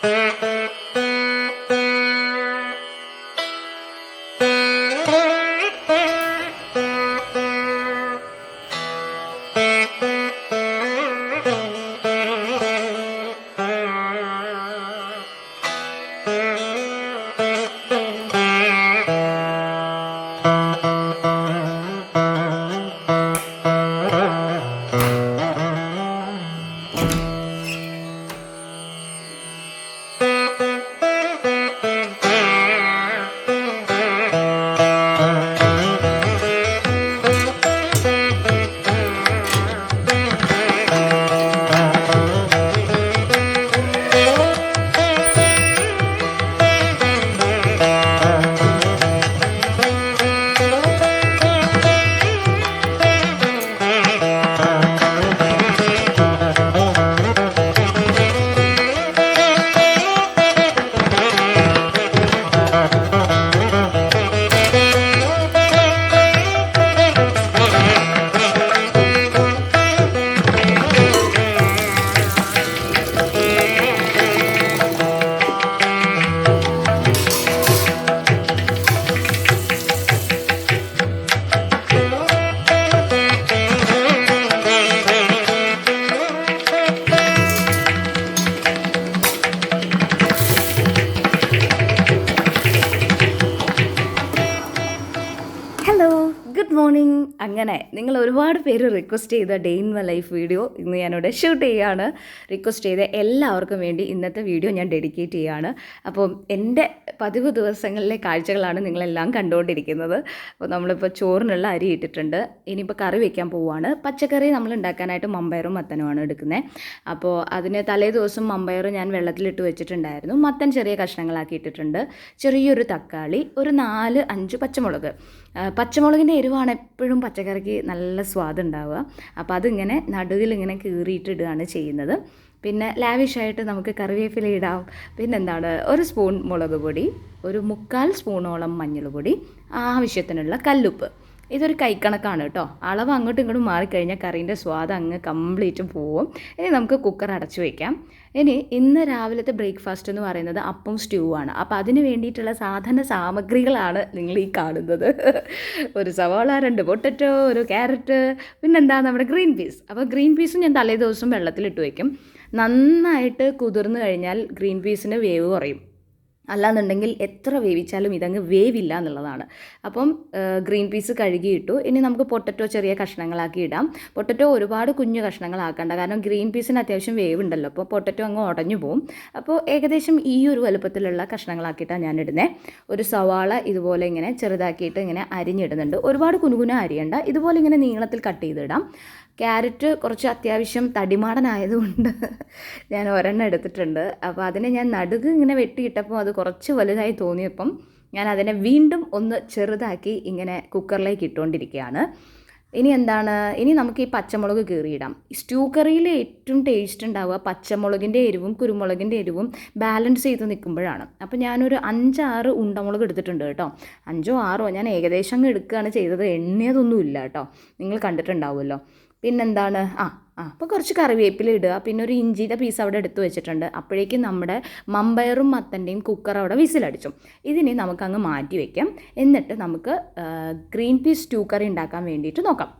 Good morning. അങ്ങനെ നിങ്ങൾ ഒരുപാട് പേര് റിക്വസ്റ്റ് ചെയ്ത day in my life video ഇന്ന് ഞാനിവിടെ ഷൂട്ട് ചെയ്യുകയാണ്. റിക്വസ്റ്റ് ചെയ്ത എല്ലാവർക്കും വേണ്ടി ഇന്നത്തെ വീഡിയോ ഞാൻ ഡെഡിക്കേറ്റ് ചെയ്യുകയാണ്. അപ്പം എൻ്റെ പതിവ് ദിവസങ്ങളിലെ കാഴ്ചകളാണ് നിങ്ങളെല്ലാം കണ്ടുകൊണ്ടിരിക്കുന്നത്. അപ്പോൾ നമ്മളിപ്പോൾ ചോറിനുള്ള അരി ഇട്ടിട്ടുണ്ട്. ഇനിയിപ്പോൾ കറി വയ്ക്കാൻ പോവുകയാണ്. പച്ചക്കറി നമ്മൾ ഉണ്ടാക്കാനായിട്ട് മമ്പയറും മത്തനുമാണ് എടുക്കുന്നത്. അപ്പോൾ അതിന് തലേ ദിവസം മമ്പയർ ഞാൻ വെള്ളത്തിലിട്ട് വെച്ചിട്ടുണ്ടായിരുന്നു. മത്തൻ ചെറിയ കഷ്ണങ്ങളാക്കി ഇട്ടിട്ടുണ്ട്. ചെറിയൊരു തക്കാളി, ഒരു 4-5 പച്ചമുളക്. പച്ചമുളകിൻ്റെ എരിവാണ് എപ്പോഴും പച്ചക്കറിക്ക് നല്ല സ്വാദ് ഉണ്ടാവുക. അപ്പോൾ അതിങ്ങനെ നടുവിലിങ്ങനെ കീറിയിട്ടിടുകയാണ് ചെയ്യുന്നത്. പിന്നെ ലാവിഷായിട്ട് നമുക്ക് കറിവേപ്പില ഇടാം. പിന്നെന്താണ്, ഒരു സ്പൂൺ മുളക് പൊടി, ഒരു 3/4 സ്പൂണോളം മഞ്ഞൾപ്പൊടി, ആവശ്യത്തിനുള്ള കല്ലുപ്പ്. ഇതൊരു കൈക്കണക്കാണ് കേട്ടോ. അളവ് അങ്ങോട്ടും ഇങ്ങോട്ടും മാറിക്കഴിഞ്ഞാൽ കറീൻ്റെ സ്വാദ് അങ്ങ് കംപ്ലീറ്റ് പോവും. ഇനി നമുക്ക് കുക്കർ അടച്ചു വയ്ക്കാം. ഇനി ഇന്ന് രാവിലത്തെ ബ്രേക്ക്ഫാസ്റ്റ് എന്ന് പറയുന്നത് അപ്പം സ്റ്റ്യൂ ആണ്. അപ്പോൾ അതിന് വേണ്ടിയിട്ടുള്ള സാധന സാമഗ്രികളാണ് നിങ്ങൾ ഈ കാണുന്നത്. ഒരു സവാള, 2 പൊട്ടറ്റോ, ഒരു ക്യാരറ്റ്, പിന്നെന്താ നമ്മുടെ ഗ്രീൻ പീസ്. അപ്പോൾ ഗ്രീൻ പീസ് ഞാൻ തലേ ദിവസം വെള്ളത്തിലിട്ട് വയ്ക്കും. നന്നായിട്ട് കുതിർന്നു കഴിഞ്ഞാൽ ഗ്രീൻ പീസിന് വേവ് കുറയും. അല്ലാന്നുണ്ടെങ്കിൽ എത്ര വേവിച്ചാലും ഇതങ്ങ് വേവില്ല എന്നുള്ളതാണ്. അപ്പം ഗ്രീൻ പീസ് കഴുകിയിട്ടു. ഇനി നമുക്ക് പൊട്ടറ്റോ ചെറിയ കഷ്ണങ്ങളാക്കി ഇടാം. പൊട്ടറ്റോ ഒരുപാട് കുഞ്ഞു കഷ്ണങ്ങളാക്കണ്ട, കാരണം ഗ്രീൻ പീസിന് അത്യാവശ്യം വേവുണ്ടല്ലോ. അപ്പോൾ പൊട്ടറ്റോ അങ്ങ് ഉടഞ്ഞു പോവും. അപ്പോൾ ഏകദേശം ഈ ഒരു വലുപ്പത്തിലുള്ള കഷ്ണങ്ങളാക്കിയിട്ടാണ് ഞാൻ ഇടുന്നത്. ഒരു സവാള ഇതുപോലെ ഇങ്ങനെ ചെറുതാക്കിയിട്ട് ഇങ്ങനെ അരിഞ്ഞിടുന്നുണ്ട്. ഒരുപാട് കുനുകുന അരിയണ്ട, ഇതുപോലെ ഇങ്ങനെ നീളത്തിൽ കട്ട് ചെയ്തിടാം. ക്യാരറ്റ് കുറച്ച് അത്യാവശ്യം തടിമാടനായതുകൊണ്ട് ഞാൻ ഒരെണ്ണം എടുത്തിട്ടുണ്ട്. അപ്പോൾ അതിനെ ഞാൻ നടുക്ക് ഇങ്ങനെ വെട്ടിയിട്ടപ്പോൾ അത് കുറച്ച് വലുതായി തോന്നിയപ്പം ഞാൻ അതിനെ വീണ്ടും ഒന്ന് ചെറുതാക്കി ഇങ്ങനെ കുക്കറിലേക്ക് ഇട്ടുകൊണ്ടിരിക്കുകയാണ്. ഇനി നമുക്ക് ഈ പച്ചമുളക് കീറിയിടാം. സ്റ്റ്യൂ കറിയിൽ ഏറ്റവും ടേസ്റ്റ് ഉണ്ടാവുക പച്ചമുളകിൻ്റെ എരിവും കുരുമുളകിൻ്റെ എരിവും ബാലൻസ് ചെയ്ത് നിൽക്കുമ്പോഴാണ്. അപ്പോൾ ഞാനൊരു 5-6 ഉണ്ടമുളക് എടുത്തിട്ടുണ്ട് കേട്ടോ. 5-6 ഞാൻ ഏകദേശം അങ്ങ് എടുക്കുകയാണ് ചെയ്തത്. എണ്ണിയതൊന്നുമില്ല കേട്ടോ, നിങ്ങൾ കണ്ടിട്ടുണ്ടാവുമല്ലോ. പിന്നെന്താണ്, അപ്പോൾ കുറച്ച് കറിവേപ്പില ഇടുക. പിന്നെ ഒരു ഇഞ്ചിയുടെ പീസ് അവിടെ എടുത്ത് വെച്ചിട്ടുണ്ട്. അപ്പോഴേക്കും നമ്മുടെ മമ്പയറും മത്തൻ്റെയും കുക്കർ അവിടെ വിസിലടിച്ചു. ഇതിനെ നമുക്കങ്ങ് മാറ്റി വയ്ക്കാം. എന്നിട്ട് നമുക്ക് ഗ്രീൻ പീസ് സ്റ്റ്യൂ കറി ഉണ്ടാക്കാൻ വേണ്ടിയിട്ട് നോക്കാം.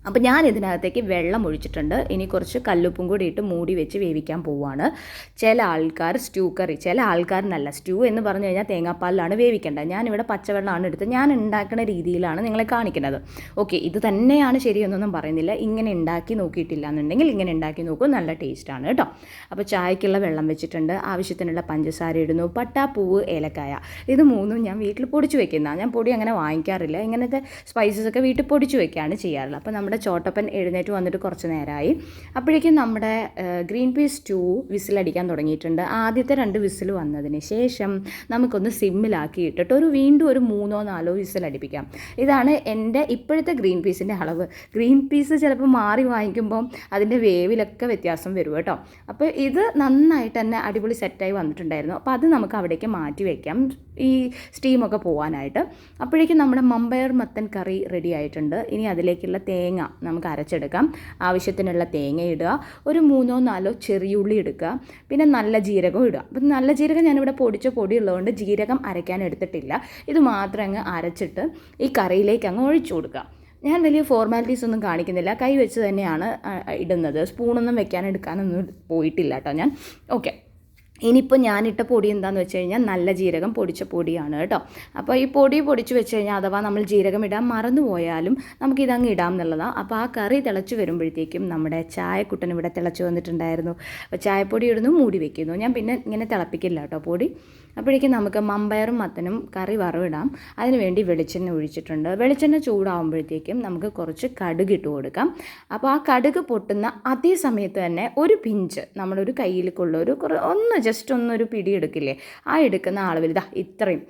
അപ്പോൾ ഞാൻ ഇതിനകത്തേക്ക് വെള്ളം ഒഴിച്ചിട്ടുണ്ട്. ഇനി കുറച്ച് കല്ലുപ്പും കൂടി ഇട്ട് മൂടി വെച്ച് വേവിക്കാൻ പോവുകയാണ്. ചില ആൾക്കാർ സ്റ്റ്യൂ കറി, ചില ആൾക്കാരിനല്ല, സ്റ്റ്യൂ എന്ന് പറഞ്ഞു കഴിഞ്ഞാൽ തേങ്ങാപ്പാലിലാണ് വേവിക്കേണ്ടത്. ഞാനിവിടെ പച്ചവെള്ളമാണ് എടുത്ത് ഞാൻ ഉണ്ടാക്കുന്ന രീതിയിലാണ് നിങ്ങളെ കാണിക്കുന്നത്. ഓക്കെ, ഇത് തന്നെയാണ് ശരിയെന്നൊന്നും പറയുന്നില്ല. ഇങ്ങനെ ഉണ്ടാക്കി നോക്കിയിട്ടില്ല എന്നുണ്ടെങ്കിൽ ഇങ്ങനെ ഉണ്ടാക്കി നോക്കൂ, നല്ല ടേസ്റ്റാണ് കേട്ടോ. അപ്പോൾ ചായക്കുള്ള വെള്ളം വെച്ചിട്ടുണ്ട്. ആവശ്യത്തിനുള്ള പഞ്ചസാര ഇടുന്നു. പട്ടാപ്പൂവ്, ഏലക്കായ, ഇത് 3ഉം ഞാൻ വീട്ടിൽ പൊടിച്ച് വെക്കുന്നതാണ്. ഞാൻ പൊടി അങ്ങനെ വാങ്ങിക്കാറില്ല. ഇങ്ങനത്തെ സ്പൈസസ് ഒക്കെ വീട്ടിൽ പൊടിച്ച് വെക്കുകയാണ് ചെയ്യാറുള്ളത്. അപ്പോൾ നമ്മുടെ ചോട്ടപ്പൻ എഴുന്നേറ്റ് വന്നിട്ട് കുറച്ച് നേരമായി. അപ്പോഴേക്കും നമ്മുടെ ഗ്രീൻ പീസ് സ്റ്റ്യൂ വിസിലടിക്കാൻ തുടങ്ങിയിട്ടുണ്ട്. ആദ്യത്തെ 2 വിസിൽ വന്നതിന് ശേഷം നമുക്കൊന്ന് സിമ്മിലാക്കി ഇട്ടിട്ട് വീണ്ടും ഒരു 3-4 വിസിലടിപ്പിക്കാം. ഇതാണ് എൻ്റെ ഇപ്പോഴത്തെ ഗ്രീൻ പീസിൻ്റെ അളവ്. ഗ്രീൻ പീസ് ചിലപ്പോൾ മാറി വാങ്ങിക്കുമ്പം അതിൻ്റെ വേവിലൊക്കെ വ്യത്യാസം വരും കേട്ടോ. അപ്പോൾ ഇത് നന്നായിട്ട് തന്നെ അടിപൊളി സെറ്റായി വന്നിട്ടുണ്ടായിരുന്നു. അപ്പോൾ അത് നമുക്ക് അവിടേക്ക് മാറ്റി വയ്ക്കാം. ഈ സ്റ്റീമൊക്കെ പോകാനായിട്ട്. അപ്പോഴേക്കും നമ്മുടെ മമ്പയർ മത്തൻ കറി റെഡി ആയിട്ടുണ്ട്. ഇനി അതിലേക്കുള്ള തേങ്ങ നമുക്ക് അരച്ചെടുക്കാം. ആവശ്യത്തിനുള്ള തേങ്ങ ഇടുക, ഒരു 3-4 ചെറിയുള്ളി എടുക്കുക, പിന്നെ നല്ല ജീരകം ഇടുക. അപ്പം നല്ല ജീരകം ഞാനിവിടെ പൊടിച്ച പൊടി ഉള്ളതുകൊണ്ട് ജീരകം അരയ്ക്കാൻ എടുത്തിട്ടില്ല. ഇത് മാത്രം അങ്ങ് അരച്ചിട്ട് ഈ കറിയിലേക്ക് അങ്ങ് ഒഴിച്ചു കൊടുക്കുക. ഞാൻ വലിയ ഫോർമാലിറ്റീസ് ഒന്നും കാണിക്കുന്നില്ല, കൈ വെച്ച് തന്നെയാണ് ഇടുന്നത്. സ്പൂണൊന്നും എടുക്കാനൊന്നും പോയിട്ടില്ല കേട്ടോ ഞാൻ. ഓക്കെ, ഇനിയിപ്പോൾ ഞാനിട്ട പൊടി എന്താണെന്ന് വെച്ച് കഴിഞ്ഞാൽ നല്ല ജീരകം പൊടിച്ച പൊടിയാണ് കേട്ടോ. അപ്പോൾ ഈ പൊടി പൊടിച്ച് വെച്ച് കഴിഞ്ഞാൽ അഥവാ നമ്മൾ ജീരകം ഇടാൻ മറന്നു പോയാലും നമുക്കിതങ്ങ് ഇടാം എന്നുള്ളതാണ്. അപ്പോൾ ആ കറി തിളച്ച് വരുമ്പോഴത്തേക്കും നമ്മുടെ ചായക്കുട്ടൻ ഇവിടെ തിളച്ച് വന്നിട്ടുണ്ടായിരുന്നു. അപ്പോൾ ചായപ്പൊടി ഇടുന്നു, മൂടി വയ്ക്കുന്നു. ഞാൻ പിന്നെ ഇങ്ങനെ തിളപ്പിക്കില്ല കേട്ടോ പൊടി. അപ്പോഴേക്കും നമുക്ക് മമ്പയറും മത്തനും കറി വറവിടാം. അതിന് വേണ്ടി വെളിച്ചെണ്ണ ഒഴിച്ചിട്ടുണ്ട്. വെളിച്ചെണ്ണ ചൂടാകുമ്പോഴത്തേക്കും നമുക്ക് കുറച്ച് കടുക് ഇട്ട് കൊടുക്കാം. അപ്പോൾ ആ കടുക് പൊട്ടുന്ന അതേ സമയത്ത് തന്നെ ഒരു പിഞ്ച് നമ്മുടെ ഒരു കയ്യിലേക്കുള്ള ജസ്റ്റ് ഒന്നൊരു പിടി എടുക്കില്ലേ, ആ എടുക്കുന്ന അളവിൽ ഇത്രയും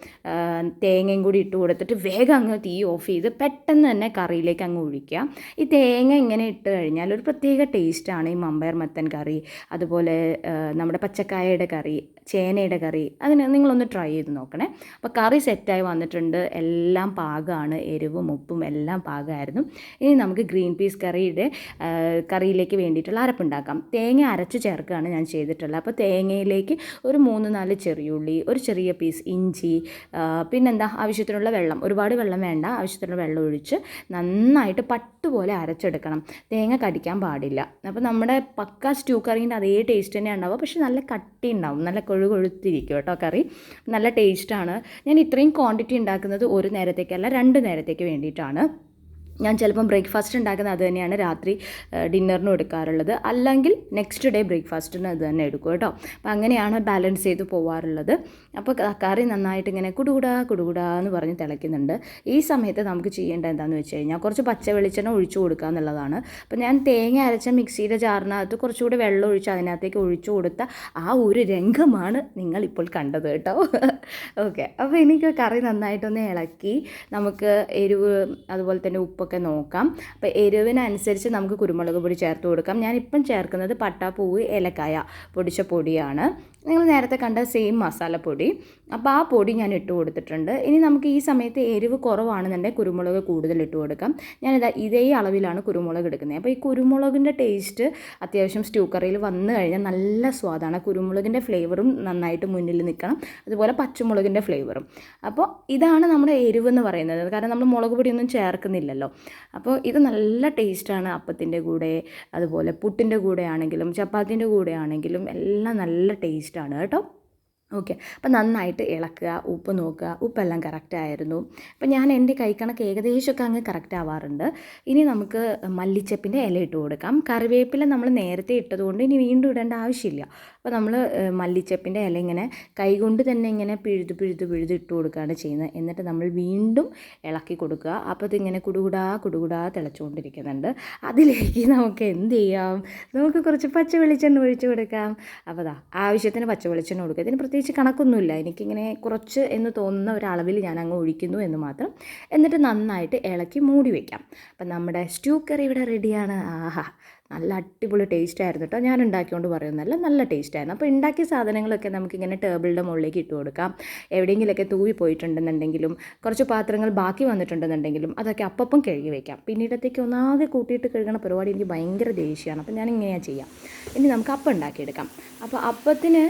തേങ്ങയും കൂടി ഇട്ട് കൊടുത്തിട്ട് വേഗം അങ്ങ് തീ ഓഫ് ചെയ്ത് പെട്ടെന്ന് തന്നെ കറിയിലേക്ക് അങ്ങ് ഒഴിക്കുക. ഈ തേങ്ങ ഇങ്ങനെ ഇട്ട് കഴിഞ്ഞാൽ ഒരു പ്രത്യേക ടേസ്റ്റാണ് ഈ മമ്പയർ മത്തൻ കറി, അതുപോലെ നമ്മുടെ പച്ചക്കായയുടെ കറി, ചേനയുടെ കറി. അതിന് നിങ്ങളൊന്ന് ട്രൈ ചെയ്ത് നോക്കണേ. അപ്പോൾ കറി സെറ്റായി വന്നിട്ടുണ്ട്, എല്ലാം പാകമാണ്, എരിവും ഉപ്പും എല്ലാം പാകമായിരുന്നു. ഇനി നമുക്ക് ഗ്രീൻ പീസ് കറിയിലേക്ക് വേണ്ടിയിട്ടുള്ള അരപ്പുണ്ടാക്കാം. തേങ്ങ അരച്ച് ചേർക്കുകയാണ് ഞാൻ ചെയ്തിട്ടുള്ളത്. അപ്പോൾ തേങ്ങയിലേക്ക് ഒരു 3-4 ചെറിയുള്ളി, ഒരു ചെറിയ പീസ് ഇഞ്ചി, പിന്നെന്താ ആവശ്യത്തിനുള്ള വെള്ളം, ഒരുപാട് വെള്ളം വേണ്ട, ആവശ്യത്തിനുള്ള വെള്ളം ഒഴിച്ച് നന്നായിട്ട് പട്ടുപോലെ അരച്ചെടുക്കണം. തേങ്ങ കടിക്കാൻ പാടില്ല. അപ്പോൾ നമ്മുടെ പക്ക സ്റ്റൂ കറീൻ്റെ അതേ ടേസ്റ്റ് തന്നെ ഉണ്ടാവും, പക്ഷെ നല്ല കട്ടി ഉണ്ടാവും, നല്ല കൊഴുകൊഴുത്തിരിക്കും കേട്ടോ കറി. നല്ല ടേസ്റ്റാണ്. ഞാൻ ഇത്രയും ക്വാണ്ടിറ്റി ഉണ്ടാക്കുന്നത് ഒരു നേരത്തേക്കല്ല, 2 നേരത്തേക്ക് വേണ്ടിയിട്ടാണ്. ഞാൻ ചിലപ്പം ബ്രേക്ക്ഫാസ്റ്റ് ഉണ്ടാക്കുന്നത് അത് തന്നെയാണ് രാത്രി ഡിന്നറിനും എടുക്കാറുള്ളത്, അല്ലെങ്കിൽ നെക്സ്റ്റ് ഡേ ബ്രേക്ക്ഫാസ്റ്റിന് അത് തന്നെ എടുക്കും കേട്ടോ. അപ്പോൾ അങ്ങനെയാണ് ബാലൻസ് ചെയ്ത് പോവാറുള്ളത്. അപ്പോൾ കറി നന്നായിട്ട് ഇങ്ങനെ കുടുകുടാ എന്ന് പറഞ്ഞ് തിളയ്ക്കുന്നുണ്ട്. ഈ സമയത്ത് നമുക്ക് ചെയ്യേണ്ടത് എന്താണെന്ന് വെച്ച് കഴിഞ്ഞാൽ കുറച്ച് പച്ച വെളിച്ചെണ്ണ ഒഴിച്ചു കൊടുക്കുക എന്നുള്ളതാണ്. അപ്പോൾ ഞാൻ തേങ്ങ അരച്ച മിക്സിയുടെ ജാറിനകത്ത് കുറച്ചുകൂടി വെള്ളം ഒഴിച്ച് അതിനകത്തേക്ക് ഒഴിച്ചു കൊടുത്ത ആ ഒരു രംഗമാണ് നിങ്ങളിപ്പോൾ കണ്ടത് കേട്ടോ. ഓക്കെ, അപ്പോൾ എനിക്ക് കറി നന്നായിട്ടൊന്ന് ഇളക്കി നമുക്ക് എരിവ് അതുപോലെ തന്നെ ഉപ്പ് ഒക്കെ നോക്കാം. അപ്പോൾ എരിവിനനുസരിച്ച് നമുക്ക് കുരുമുളക് പൊടി ചേർത്ത് കൊടുക്കാം. ഞാനിപ്പം ചേർക്കുന്നത് പട്ടാപ്പൂവ് ഏലക്കായ പൊടിച്ച പൊടിയാണ്. നിങ്ങൾ നേരത്തെ കണ്ട സെയിം മസാലപ്പൊടി. അപ്പോൾ ആ പൊടി ഞാൻ ഇട്ട് കൊടുത്തിട്ടുണ്ട്. ഇനി നമുക്ക് ഈ സമയത്ത് എരിവ് കുറവാണെന്നുണ്ടെങ്കിൽ കുരുമുളക് കൂടുതൽ ഇട്ട് കൊടുക്കാം. ഞാനിതാ ഇതേ അളവിലാണ് കുരുമുളക് എടുക്കുന്നത്. അപ്പോൾ ഈ കുരുമുളകിൻ്റെ ടേസ്റ്റ് അത്യാവശ്യം സ്റ്റൂ കറിയിൽ വന്നു കഴിഞ്ഞാൽ നല്ല സ്വാദാണ്. കുരുമുളകിൻ്റെ ഫ്ലേവറും നന്നായിട്ട് മുന്നിൽ നിൽക്കണം, അതുപോലെ പച്ചമുളകിൻ്റെ ഫ്ലേവറും. അപ്പോൾ ഇതാണ് നമ്മുടെ എരിവെന്ന് പറയുന്നത്, കാരണം നമ്മൾ മുളക് പൊടിയൊന്നും ചേർക്കുന്നില്ലല്ലോ. അപ്പോൾ ഇത് നല്ല ടേസ്റ്റാണ് അപ്പത്തിൻ്റെ കൂടെ, അതുപോലെ പുട്ടിൻ്റെ കൂടെ ആണെങ്കിലും ചപ്പാത്തിൻ്റെ കൂടെ ആണെങ്കിലും എല്ലാം നല്ല ടേസ്റ്റാണ് കേട്ടോ. ഓക്കെ, അപ്പോൾ നന്നായിട്ട് ഇളക്കുക, ഉപ്പ് നോക്കുക, ഉപ്പെല്ലാം കറക്റ്റായിരുന്നു. അപ്പോൾ ഞാൻ എൻ്റെ കൈക്കണക്ക് ഏകദേശമൊക്കെ അങ്ങ് കറക്റ്റ് ആവാറുണ്ട്. ഇനി നമുക്ക് മല്ലിച്ചപ്പിൻ്റെ ഇല ഇട്ട് കൊടുക്കാം. കറിവേപ്പില നമ്മൾ നേരത്തെ ഇട്ടതുകൊണ്ട് ഇനി വീണ്ടും ഇടേണ്ട ആവശ്യമില്ല. അപ്പോൾ നമ്മൾ മല്ലിച്ചപ്പിൻ്റെ ഇല ഇങ്ങനെ കൈകൊണ്ട് തന്നെ ഇങ്ങനെ പിഴുത് ഇട്ട് കൊടുക്കുകയാണ് ചെയ്യുന്നത്. എന്നിട്ട് നമ്മൾ വീണ്ടും ഇളക്കി കൊടുക്കുക. അപ്പോൾ ഇതിങ്ങനെ കുടുകുടാ തിളച്ചുകൊണ്ടിരിക്കുന്നുണ്ട്. അതിലേക്ക് നമുക്ക് എന്ത് ചെയ്യാം, നമുക്ക് കുറച്ച് പച്ച വെളിച്ചെണ്ണ ഒഴിച്ച് കൊടുക്കാം. അപ്പോൾ ആവശ്യത്തിന് പച്ച വെളിച്ചെണ്ണ കൊടുക്കുക. ഇതിന് പ്രത്യേകിച്ച് കണക്കൊന്നുമില്ല, എനിക്കിങ്ങനെ കുറച്ച് എന്ന് തോന്നുന്ന ഒരളവിൽ ഞാൻ അങ്ങ് ഒഴിക്കുന്നു എന്ന് മാത്രം. എന്നിട്ട് നന്നായിട്ട് ഇളക്കി മൂടി വയ്ക്കാം. അപ്പം നമ്മുടെ സ്റ്റൂ കറി ഇവിടെ റെഡിയാണ്. ആഹാ, നല്ല അടിപൊളി ടേസ്റ്റ് ആയിരുന്നു കേട്ടോ. ഞാൻ ഉണ്ടാക്കിക്കൊണ്ട് പറയുന്നതല്ല, നല്ല ടേസ്റ്റ് ആയിരുന്നു. അപ്പോൾ ഉണ്ടാക്കിയ സാധനങ്ങളൊക്കെ നമുക്കിങ്ങനെ ടേബിളിൻ്റെ മുകളിലേക്ക് ഇട്ട് കൊടുക്കാം. എവിടെയെങ്കിലുമൊക്കെ തൂവി പോയിട്ടുണ്ടെന്നുണ്ടെങ്കിലും കുറച്ച് പാത്രങ്ങൾ ബാക്കി വന്നിട്ടുണ്ടെന്നുണ്ടെങ്കിലും അതൊക്കെ അപ്പം കഴുകി വയ്ക്കാം. പിന്നീടത്തേക്ക് ഒന്നാകെ കൂട്ടിയിട്ട് കഴുകണ പരിപാടി എനിക്ക് ഭയങ്കര ദേഷ്യമാണ്. അപ്പോൾ ഞാൻ ഇങ്ങനെയാണ് ചെയ്യാം. ഇനി നമുക്ക് അപ്പം ഉണ്ടാക്കിയെടുക്കാം. അപ്പോൾ അപ്പത്തിന്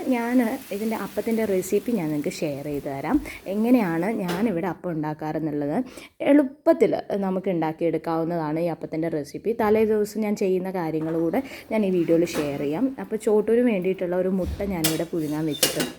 ഇതിൻ്റെ അപ്പത്തിൻ്റെ റെസിപ്പി ഞാൻ നിങ്ങൾക്ക് ഷെയർ ചെയ്ത് തരാം, എങ്ങനെയാണ് ഞാനിവിടെ അപ്പം ഉണ്ടാക്കാറെന്നുള്ളത്. എളുപ്പത്തിൽ നമുക്ക് ഉണ്ടാക്കിയെടുക്കാവുന്നതാണ് ഈ അപ്പത്തിൻ്റെ റെസിപ്പി. തലേ ദിവസം ഞാൻ ചെയ്യുന്ന കാര്യങ്ങൾ കൂടെ ഞാൻ ഈ വീഡിയോയിൽ ഷെയർ ചെയ്യാം. അപ്പോൾ ചോട്ടിന് വേണ്ടിയിട്ടുള്ള ഒരു മുട്ട ഞാനിവിടെ പുഴുങ്ങാൻ വെച്ചിട്ടുണ്ട്.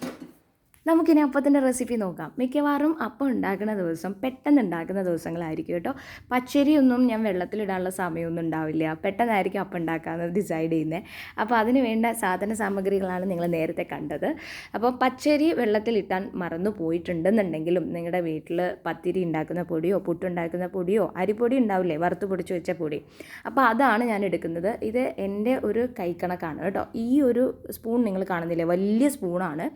നമുക്കിനി അപ്പത്തിൻ്റെ റെസിപ്പി നോക്കാം. മിക്കവാറും അപ്പം ഉണ്ടാക്കുന്ന ദിവസം പെട്ടെന്ന് ഉണ്ടാക്കുന്ന ദിവസങ്ങളായിരിക്കും കേട്ടോ. പച്ചരിയൊന്നും ഞാൻ വെള്ളത്തിലിടാനുള്ള സമയമൊന്നും ഉണ്ടാവില്ല, പെട്ടെന്നായിരിക്കും അപ്പം ഉണ്ടാക്കാമെന്ന് ഡിസൈഡ് ചെയ്യുന്നത്. അപ്പോൾ അതിന് വേണ്ട സാധന സാമഗ്രികളാണ് നിങ്ങൾ നേരത്തെ കണ്ടത്. അപ്പോൾ പച്ചരി വെള്ളത്തിലിട്ടാൻ മറന്നു പോയിട്ടുണ്ടെന്നുണ്ടെങ്കിലും നിങ്ങളുടെ വീട്ടിൽ പത്തിരി ഉണ്ടാക്കുന്ന പൊടിയോ പുട്ടുണ്ടാക്കുന്ന പൊടിയോ അരിപ്പൊടി ഉണ്ടാവില്ലേ, വറുത്ത് പൊടിച്ച് വെച്ച പൊടി, അപ്പോൾ അതാണ് ഞാൻ എടുക്കുന്നത്. ഇത് എൻ്റെ ഒരു കൈക്കണക്കാണ് കേട്ടോ. ഈ ഒരു സ്പൂൺ നിങ്ങൾ കാണുന്നില്ലേ, വലിയ സ്പൂണാണ്.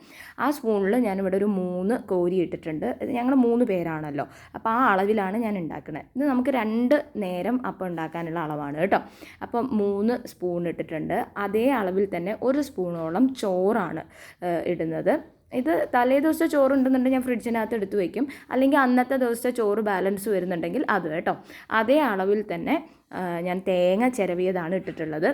ആ സ്പൂണിൽ ഞാനിവിടെ ഒരു 3 കോരി ഇട്ടിട്ടുണ്ട്. ഞങ്ങൾ 3 പേരാണല്ലോ, അപ്പോൾ ആ അളവിലാണ് ഞാൻ ഉണ്ടാക്കുന്നത്. ഇത് നമുക്ക് 2 നേരം അപ്പം ഉണ്ടാക്കാനുള്ള അളവാണ് കേട്ടോ. അപ്പം 3 സ്പൂൺ ഇട്ടിട്ടുണ്ട്. അതേ അളവിൽ തന്നെ 1 സ്പൂണോളം ചോറാണ് ഇടുന്നത്. ഇത് തലേ ദിവസത്തെ ചോറുണ്ടെന്നുണ്ടെങ്കിൽ ഞാൻ ഫ്രിഡ്ജിനകത്ത് എടുത്ത് വയ്ക്കും, അല്ലെങ്കിൽ അന്നത്തെ ദിവസത്തെ ചോറ് ബാലൻസ് വരുന്നുണ്ടെങ്കിൽ അത് കേട്ടോ. അതേ അളവിൽ തന്നെ ഞാൻ തേങ്ങ ചിരവിയതാണ് ഇട്ടിട്ടുള്ളത്.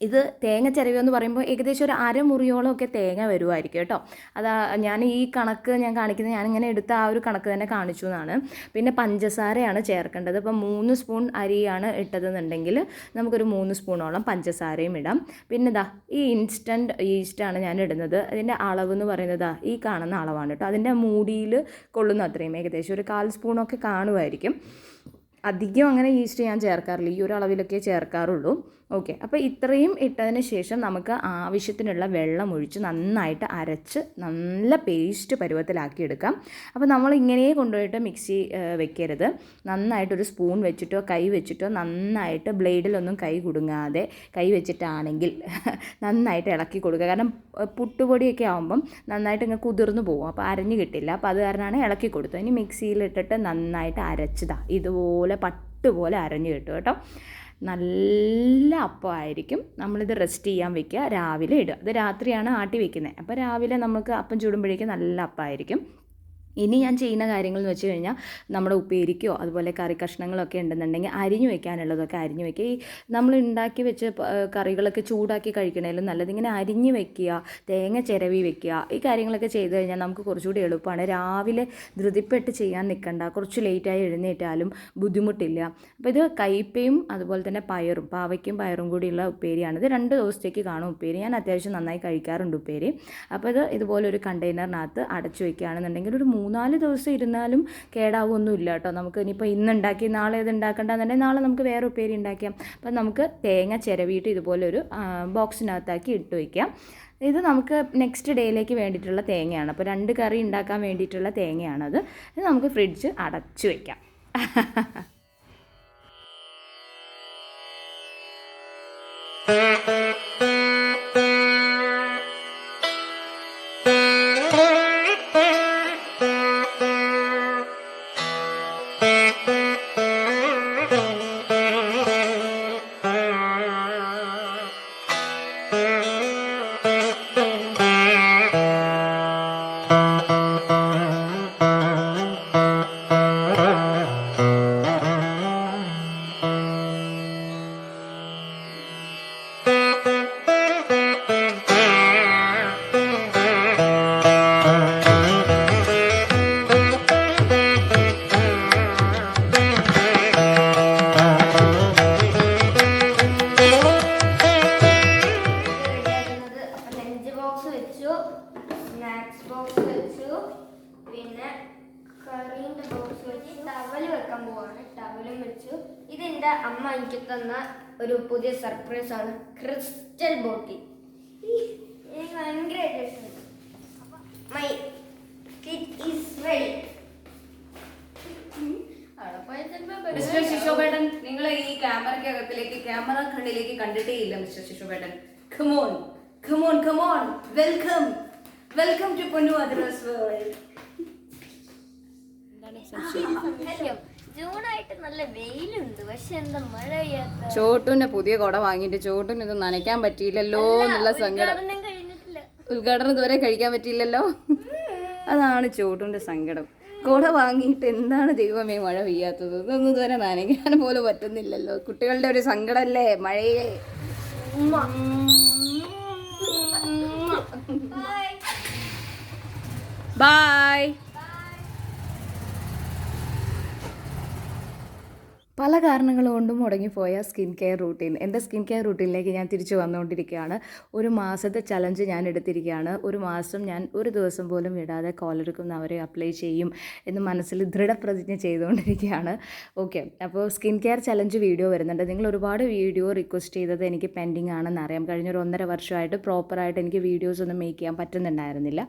ഇത് തേങ്ങ ചിരവിയെന്ന് പറയുമ്പോൾ ഏകദേശം ഒരു അരമുറിയോളം ഒക്കെ തേങ്ങ വരുമായിരിക്കും കേട്ടോ. അതാ ഞാൻ ഈ കണക്ക് ഞാൻ കാണിക്കുന്നത്, ഞാനിങ്ങനെ എടുത്ത ആ ഒരു കണക്ക് തന്നെ കാണിച്ചു എന്നാണ്. പിന്നെ പഞ്ചസാരയാണ് ചേർക്കേണ്ടത്. ഇപ്പം 3 സ്പൂൺ അരിയാണ് ഇട്ടതെന്നുണ്ടെങ്കിൽ നമുക്കൊരു 3 സ്പൂണോളം പഞ്ചസാരയും ഇടാം. പിന്നെ ഇതാ ഈ ഇൻസ്റ്റൻറ്റ് ഈസ്റ്റാണ് ഞാൻ ഇടുന്നത്. അതിൻ്റെ അളവ് എന്ന് പറയുന്നത് ഈ കാണുന്ന അളവാണ് കേട്ടോ. അതിൻ്റെ മൂടിയിൽ കൊള്ളുന്ന അത്രയും ഏകദേശം ഒരു 1/4 സ്പൂണൊക്കെ കാണുമായിരിക്കും. അധികം അങ്ങനെ ഈസ്റ്റ് ഞാൻ ചേർക്കാറില്ല, ഈ ഒരു അളവിലൊക്കെ ചേർക്കാറുള്ളൂ. ഓക്കെ, അപ്പോൾ ഇത്രയും ഇട്ടതിന് ശേഷം നമുക്ക് ആവശ്യത്തിനുള്ള വെള്ളം ഒഴിച്ച് നന്നായിട്ട് അരച്ച് നല്ല പേസ്റ്റ് പരുവത്തിലാക്കി എടുക്കാം. അപ്പോൾ നമ്മൾ ഇങ്ങനെ കൊണ്ടുപോയിട്ട് മിക്സി വെക്കരുത്. നന്നായിട്ടൊരു സ്പൂൺ വെച്ചിട്ടോ കൈ വെച്ചിട്ടോ നന്നായിട്ട് ബ്ലേഡിലൊന്നും കൈ കുടുങ്ങാതെ കൈ വെച്ചിട്ടാണെങ്കിൽ നന്നായിട്ട് ഇളക്കി കൊടുക്കുക. കാരണം പുട്ടുപൊടിയൊക്കെ ആകുമ്പം നന്നായിട്ട് ഇങ്ങനെ കുതിർന്നു പോകും, അപ്പോൾ അരഞ്ഞു കിട്ടില്ല. അപ്പോൾ അത് കാരണമാണ് ഇളക്കി കൊടുത്തത്. ഇനി മിക്സിയിലിട്ടിട്ട് നന്നായിട്ട് അരച്ചതാ ഇതുപോലെ പട്ടുപോലെ അരഞ്ഞു കിട്ടും കേട്ടോ. നല്ല അപ്പമായിരിക്കും. നമ്മളിത് റെസ്റ്റ് ചെയ്യാൻ വെക്കുക, രാവിലെ ഇടുക. ഇത് രാത്രിയാണ് ആട്ടി വെക്കുന്നത്, അപ്പോൾ രാവിലെ നമുക്ക് അപ്പം ചൂടുമ്പോഴേക്കും നല്ല അപ്പമായിരിക്കും. ഇനി ഞാൻ ചെയ്യുന്ന കാര്യങ്ങൾ എന്ന് വെച്ച് കഴിഞ്ഞാൽ നമ്മുടെ ഉപ്പേരിക്കോ അതുപോലെ കറി കഷ്ണങ്ങളൊക്കെ ഉണ്ടെന്നുണ്ടെങ്കിൽ അരിഞ്ഞു വെക്കാനുള്ളതൊക്കെ അരിഞ്ഞു വെക്കുക. ഈ നമ്മൾ ഉണ്ടാക്കി വെച്ച് കറികളൊക്കെ ചൂടാക്കി കഴിക്കണേലും നല്ലത് ഇങ്ങനെ അരിഞ്ഞു വെക്കുക, തേങ്ങ ചിരവി വെക്കുക. ഈ കാര്യങ്ങളൊക്കെ ചെയ്ത് കഴിഞ്ഞാൽ നമുക്ക് കുറച്ചുകൂടി എളുപ്പമാണ്. രാവിലെ ധൃതിപ്പെട്ട് ചെയ്യാൻ നിൽക്കണ്ട, കുറച്ച് ലേറ്റായി എഴുന്നേറ്റാലും ബുദ്ധിമുട്ടില്ല. അപ്പോൾ ഇത് കയ്പയും അതുപോലെ തന്നെ പാവയ്ക്കും പയറും കൂടിയുള്ള ഉപ്പേരിയാണ്. ഇത് 2 ദിവസത്തേക്ക് കാണും ഉപ്പേരി. ഞാൻ അത്യാവശ്യം നന്നായി കഴിക്കാറുണ്ട് ഉപ്പേരി. അപ്പോൾ ഇത് ഇതുപോലൊരു കണ്ടെയ്നറിനകത്ത് അടച്ചു വയ്ക്കുകയാണെന്നുണ്ടെങ്കിൽ ഒരു 3-4 ദിവസം ഇരുന്നാലും കേടാവൊന്നുമില്ല കേട്ടോ. നമുക്ക് ഇനിയിപ്പോൾ ഇന്നുണ്ടാക്കി നാളെ ഇത് ഉണ്ടാക്കേണ്ടതെന്നുണ്ടെങ്കിൽ നാളെ നമുക്ക് വേറെ ഉപ്പേരി ഉണ്ടാക്കാം. അപ്പം നമുക്ക് തേങ്ങ ചിരവിയിട്ട് ഇതുപോലൊരു ബോക്സിനകത്താക്കി ഇട്ട് വയ്ക്കാം. ഇത് നമുക്ക് നെക്സ്റ്റ് ഡേയിലേക്ക് വേണ്ടിയിട്ടുള്ള തേങ്ങയാണ്. അപ്പോൾ 2 കറി ഉണ്ടാക്കാൻ വേണ്ടിയിട്ടുള്ള തേങ്ങയാണത്. ഇത് നമുക്ക് ഫ്രിഡ്ജ് അടച്ചു വയ്ക്കാം. സ്നാക്സ് ബോക്സ് വെച്ചു, പിന്നെ കറീൻ്റെ ബോക്സ് വെച്ച് ടവൽ വെക്കാൻ പോവാണ്. ടവലും വെച്ചു. ഇതെൻ്റെ അമ്മ എനിക്ക് തന്ന ഒരു പുതിയ സർപ്രൈസ് ആണ്, ക്രിസ്റ്റൽ ബോട്ടിൽ. എനിക്ക് ഭയങ്കരമായിട്ട് ഇഷ്ടപ്പെട്ടു. My kit is ready. Mister ശിശോപേട്ടൻ, നിങ്ങൾ ഈ ക്യാമറ കണ്ണിലേക്ക് കണ്ടിട്ടേ ഇല്ല മിസ്റ്റർ ശിശോപേട്ടൻ. Come on come on come on, welcome welcome to പൊന്നു അദ്രസ് വേൾഡ്. ജൂണായിട്ട് നല്ല വെയിലുണ്ട്, പക്ഷെ എന്താ മഴ പെയ്യാത്ത. ചോട്ടുവിന്റെ പുതിയ കുട വാങ്ങിയിട്ട് ചോട്ടിന് ഇത് നനയ്ക്കാൻ പറ്റിയില്ലല്ലോ എന്നുള്ള സങ്കടം. ഉദ്ഘാടനം ഇതുവരെ കഴിക്കാൻ പറ്റിയില്ലല്ലോ, അതാണ് ചോട്ടുവിന്റെ സങ്കടം. കുട വാങ്ങിയിട്ട് എന്താണ് ദൈവമേ മഴ പെയ്യാത്തത്, ഇതൊന്നും ഇതുവരെ നനയ്ക്കാൻ പോലും പറ്റുന്നില്ലല്ലോ. കുട്ടികളുടെ ഒരു സങ്കടമല്ലേ മഴയെ. ബൈ. പല കാരണങ്ങൾ കൊണ്ടും മുടങ്ങിപ്പോയ സ്കിൻ കെയർ റൂട്ടീൻ, എൻ്റെ സ്കിൻ കെയർ റൂട്ടീനിലേക്ക് ഞാൻ തിരിച്ചു വന്നുകൊണ്ടിരിക്കുകയാണ്. ഒരു മാസത്തെ ചലഞ്ച് ഞാൻ എടുത്തിരിക്കുകയാണ്. ഒരു മാസം ഞാൻ ഒരു ദിവസം പോലും വിടാതെ കോളെടുക്കുന്നവരെ അപ്ലൈ ചെയ്യും എന്ന് മനസ്സിൽ ദൃഢപ്രതിജ്ഞ ചെയ്തുകൊണ്ടിരിക്കുകയാണ്. ഓക്കെ, അപ്പോൾ സ്കിൻ കെയർ ചലഞ്ച് വീഡിയോ വരുന്നുണ്ട്. നിങ്ങൾ ഒരുപാട് വീഡിയോ റിക്വസ്റ്റ് ചെയ്തത് എനിക്ക് പെൻഡിങ് ആണെന്ന് അറിയാം. കഴിഞ്ഞൊരു 1.5 വർഷമായിട്ട് പ്രോപ്പറായിട്ട് എനിക്ക് വീഡിയോസ് ഒന്നും മേക്ക് ചെയ്യാൻ പറ്റുന്നുണ്ടായിരുന്നില്ല.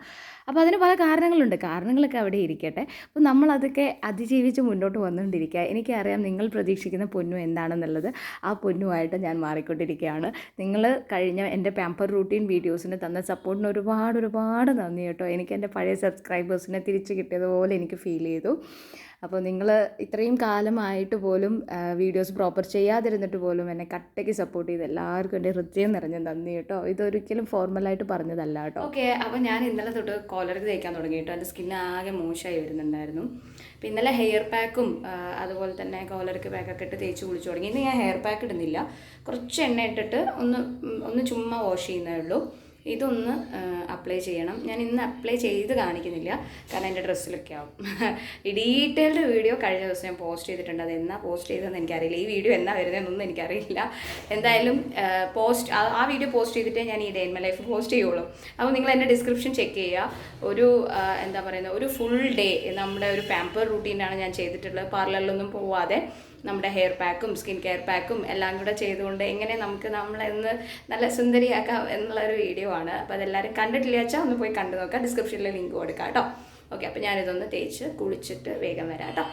അപ്പോൾ അതിന് പല കാരണങ്ങളുണ്ട്, കാരണങ്ങളൊക്കെ അവിടെ ഇരിക്കട്ടെ. അപ്പോൾ നമ്മളതൊക്കെ അതിജീവിച്ച് മുന്നോട്ട് വന്നുകൊണ്ടിരിക്കുക. എനിക്കറിയാം നിങ്ങൾ പ്രതീക്ഷിക്കുന്ന പൊന്നു എന്താണെന്നുള്ളത്. ആ പൊന്നുമായിട്ട് ഞാൻ മാറിക്കൊണ്ടിരിക്കുകയാണ്. നിങ്ങൾ കഴിഞ്ഞ എൻ്റെ പാമ്പർ റൂട്ടീൻ വീഡിയോസിന് തന്ന സപ്പോർട്ടിന് ഒരുപാട് നന്ദി കേട്ടോ. എനിക്ക് എൻ്റെ പഴയ സബ്സ്ക്രൈബേഴ്സിനെ തിരിച്ച് കിട്ടിയതുപോലെ എനിക്ക് ഫീൽ ചെയ്തു. അപ്പോൾ നിങ്ങൾ ഇത്രയും കാലമായിട്ട് പോലും വീഡിയോസ് പ്രോപ്പർ ചെയ്യാതിരുന്നിട്ട് പോലും എന്നെ കട്ടയ്ക്ക് സപ്പോർട്ട് ചെയ്ത് എല്ലാവർക്കും എൻ്റെ ഹൃദയം നിറഞ്ഞ നന്ദി കേട്ടോ. ഇതൊരിക്കലും ഫോർമലായിട്ട് പറഞ്ഞതല്ല കേട്ടോ. ഓക്കെ, അപ്പോൾ ഞാൻ ഇന്നലെ തൊട്ട് കോലർക്ക് തേക്കാൻ തുടങ്ങി കേട്ടോ. എൻ്റെ സ്കിൻ ആകെ മോശമായി വരുന്നുണ്ടായിരുന്നു. അപ്പോൾ ഇന്നലെ ഹെയർ പാക്കും അതുപോലെ തന്നെ കോലർക്ക് പാക്കൊക്കെ ഇട്ട് തേച്ച് കുളിച്ച് തുടങ്ങി. ഇന്ന് ഞാൻ ഹെയർ പാക്ക് ഇടുന്നില്ല, കുറച്ച് എണ്ണ ഇട്ടിട്ട് ഒന്ന് ചുമ്മാ വാഷ് ചെയ്യുന്നേ ഉള്ളൂ. ഇതൊന്ന് അപ്ലൈ ചെയ്യണം. ഞാൻ ഇന്ന് അപ്ലൈ ചെയ്ത് കാണിക്കുന്നില്ല, കാരണം എൻ്റെ ഡ്രസ്സിലൊക്കെ ആവും. ഈ ഡീറ്റെയിൽഡ് വീഡിയോ കഴിഞ്ഞ ദിവസം ഞാൻ പോസ്റ്റ് ചെയ്തിട്ടുണ്ട്. അത് എന്നാ പോസ്റ്റ് ചെയ്തതെന്ന് എനിക്കറിയില്ല, ഈ വീഡിയോ എന്നാ വരുന്നതെന്നൊന്നും എനിക്കറിയില്ല. എന്തായാലും ആ വീഡിയോ പോസ്റ്റ് ചെയ്തിട്ടേ ഞാൻ ഈ day in my life post ചെയ്യുള്ളൂ. അപ്പോൾ നിങ്ങൾ എൻ്റെ ഡിസ്ക്രിപ്ഷൻ ചെക്ക് ചെയ്യുക. ഒരു ഫുൾ ഡേ നമ്മുടെ ഒരു പാമ്പർ റൂട്ടീനാണ് ഞാൻ ചെയ്തിട്ടുള്ളത്. പാർലറിലൊന്നും പോവാതെ നമ്മുടെ ഹെയർ പാക്കും സ്കിൻ കെയർ പാക്കും എല്ലാം കൂടെ ചെയ്തുകൊണ്ട് എങ്ങനെ നമുക്ക് നമ്മളെന്ന് നല്ല സുന്ദരിയാക്കാം എന്നുള്ളൊരു വീഡിയോ ആണ്. അപ്പോൾ അതെല്ലാവരും കണ്ടിട്ടില്ല വെച്ചാൽ ഒന്ന് പോയി കണ്ടു നോക്കാം. ഡിസ്ക്രിപ്ഷനിൽ ലിങ്ക് കൊടുക്കാം കേട്ടോ. ഓക്കെ, അപ്പോൾ ഞാനിതൊന്ന് തേച്ച് കുളിച്ചിട്ട് വേഗം വരാം കേട്ടോ.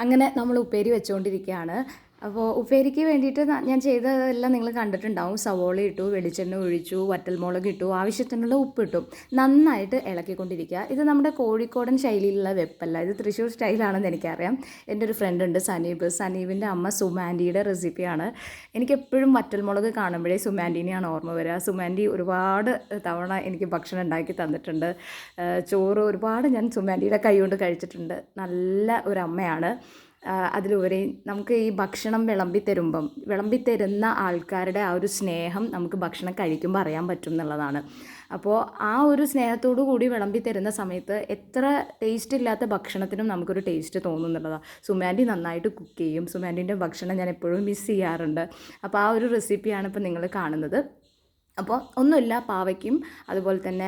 അങ്ങനെ നമ്മൾ ഉപ്പേരി വെച്ചുകൊണ്ടിരിക്കുകയാണ്. അപ്പോൾ ഉപ്പേരിക്ക് വേണ്ടിയിട്ട് ഞാൻ ചെയ്തതെല്ലാം നിങ്ങൾ കണ്ടിട്ടുണ്ടാവും. സവോള ഇട്ടു, വെളിച്ചെണ്ണ ഒഴിച്ചു, വറ്റൽമുളക് ഇട്ടു, ആവശ്യത്തിനുള്ള ഉപ്പിട്ടു, നന്നായിട്ട് ഇളക്കിക്കൊണ്ടിരിക്കുക. ഇത് നമ്മുടെ കോഴിക്കോടൻ ശൈലിയിലുള്ള വെപ്പല്ല, ഇത് തൃശ്ശൂർ സ്റ്റൈലാണെന്ന് എനിക്കറിയാം. എൻ്റെ ഒരു ഫ്രണ്ട് ഉണ്ട് സനീബിൻ്റെ അമ്മ സുമാൻറ്റിയുടെ റെസിപ്പിയാണ്. എനിക്കെപ്പോഴും വറ്റൽമുളക് കാണുമ്പോഴേ സുമാൻറ്റീനെയാണ് ഓർമ്മ വരിക. സുമാൻറ്റി ഒരുപാട് തവണ എനിക്ക് ഭക്ഷണം ഉണ്ടാക്കി തന്നിട്ടുണ്ട്. ചോറ് ഒരുപാട് ഞാൻ സുമാൻറ്റിയുടെ കൈ കൊണ്ട് കഴിച്ചിട്ടുണ്ട്. നല്ല ഒരു അമ്മയാണ്. അതിലുപരി നമുക്ക് ഈ ഭക്ഷണം വിളമ്പിത്തരുന്ന ആൾക്കാരുടെ ആ ഒരു സ്നേഹം നമുക്ക് ഭക്ഷണം കഴിക്കുമ്പോൾ അറിയാൻ പറ്റും എന്നുള്ളതാണ്. അപ്പോൾ ആ ഒരു സ്നേഹത്തോടു കൂടി വിളമ്പിത്തരുന്ന സമയത്ത് എത്ര ടേസ്റ്റ് ഇല്ലാത്ത ഭക്ഷണത്തിനും നമുക്കൊരു ടേസ്റ്റ് തോന്നുന്നുള്ളതാണ്. സുമാൻറ്റി നന്നായിട്ട് കുക്ക് ചെയ്യും. സുമാൻറ്റിൻ്റെ ഭക്ഷണം ഞാൻ എപ്പോഴും മിസ് ചെയ്യാറുണ്ട്. അപ്പോൾ ആ ഒരു റെസിപ്പിയാണ് ഇപ്പോൾ നിങ്ങൾ കാണുന്നത്. അപ്പോൾ ഒന്നുമില്ല, പാവയ്ക്കും അതുപോലെ തന്നെ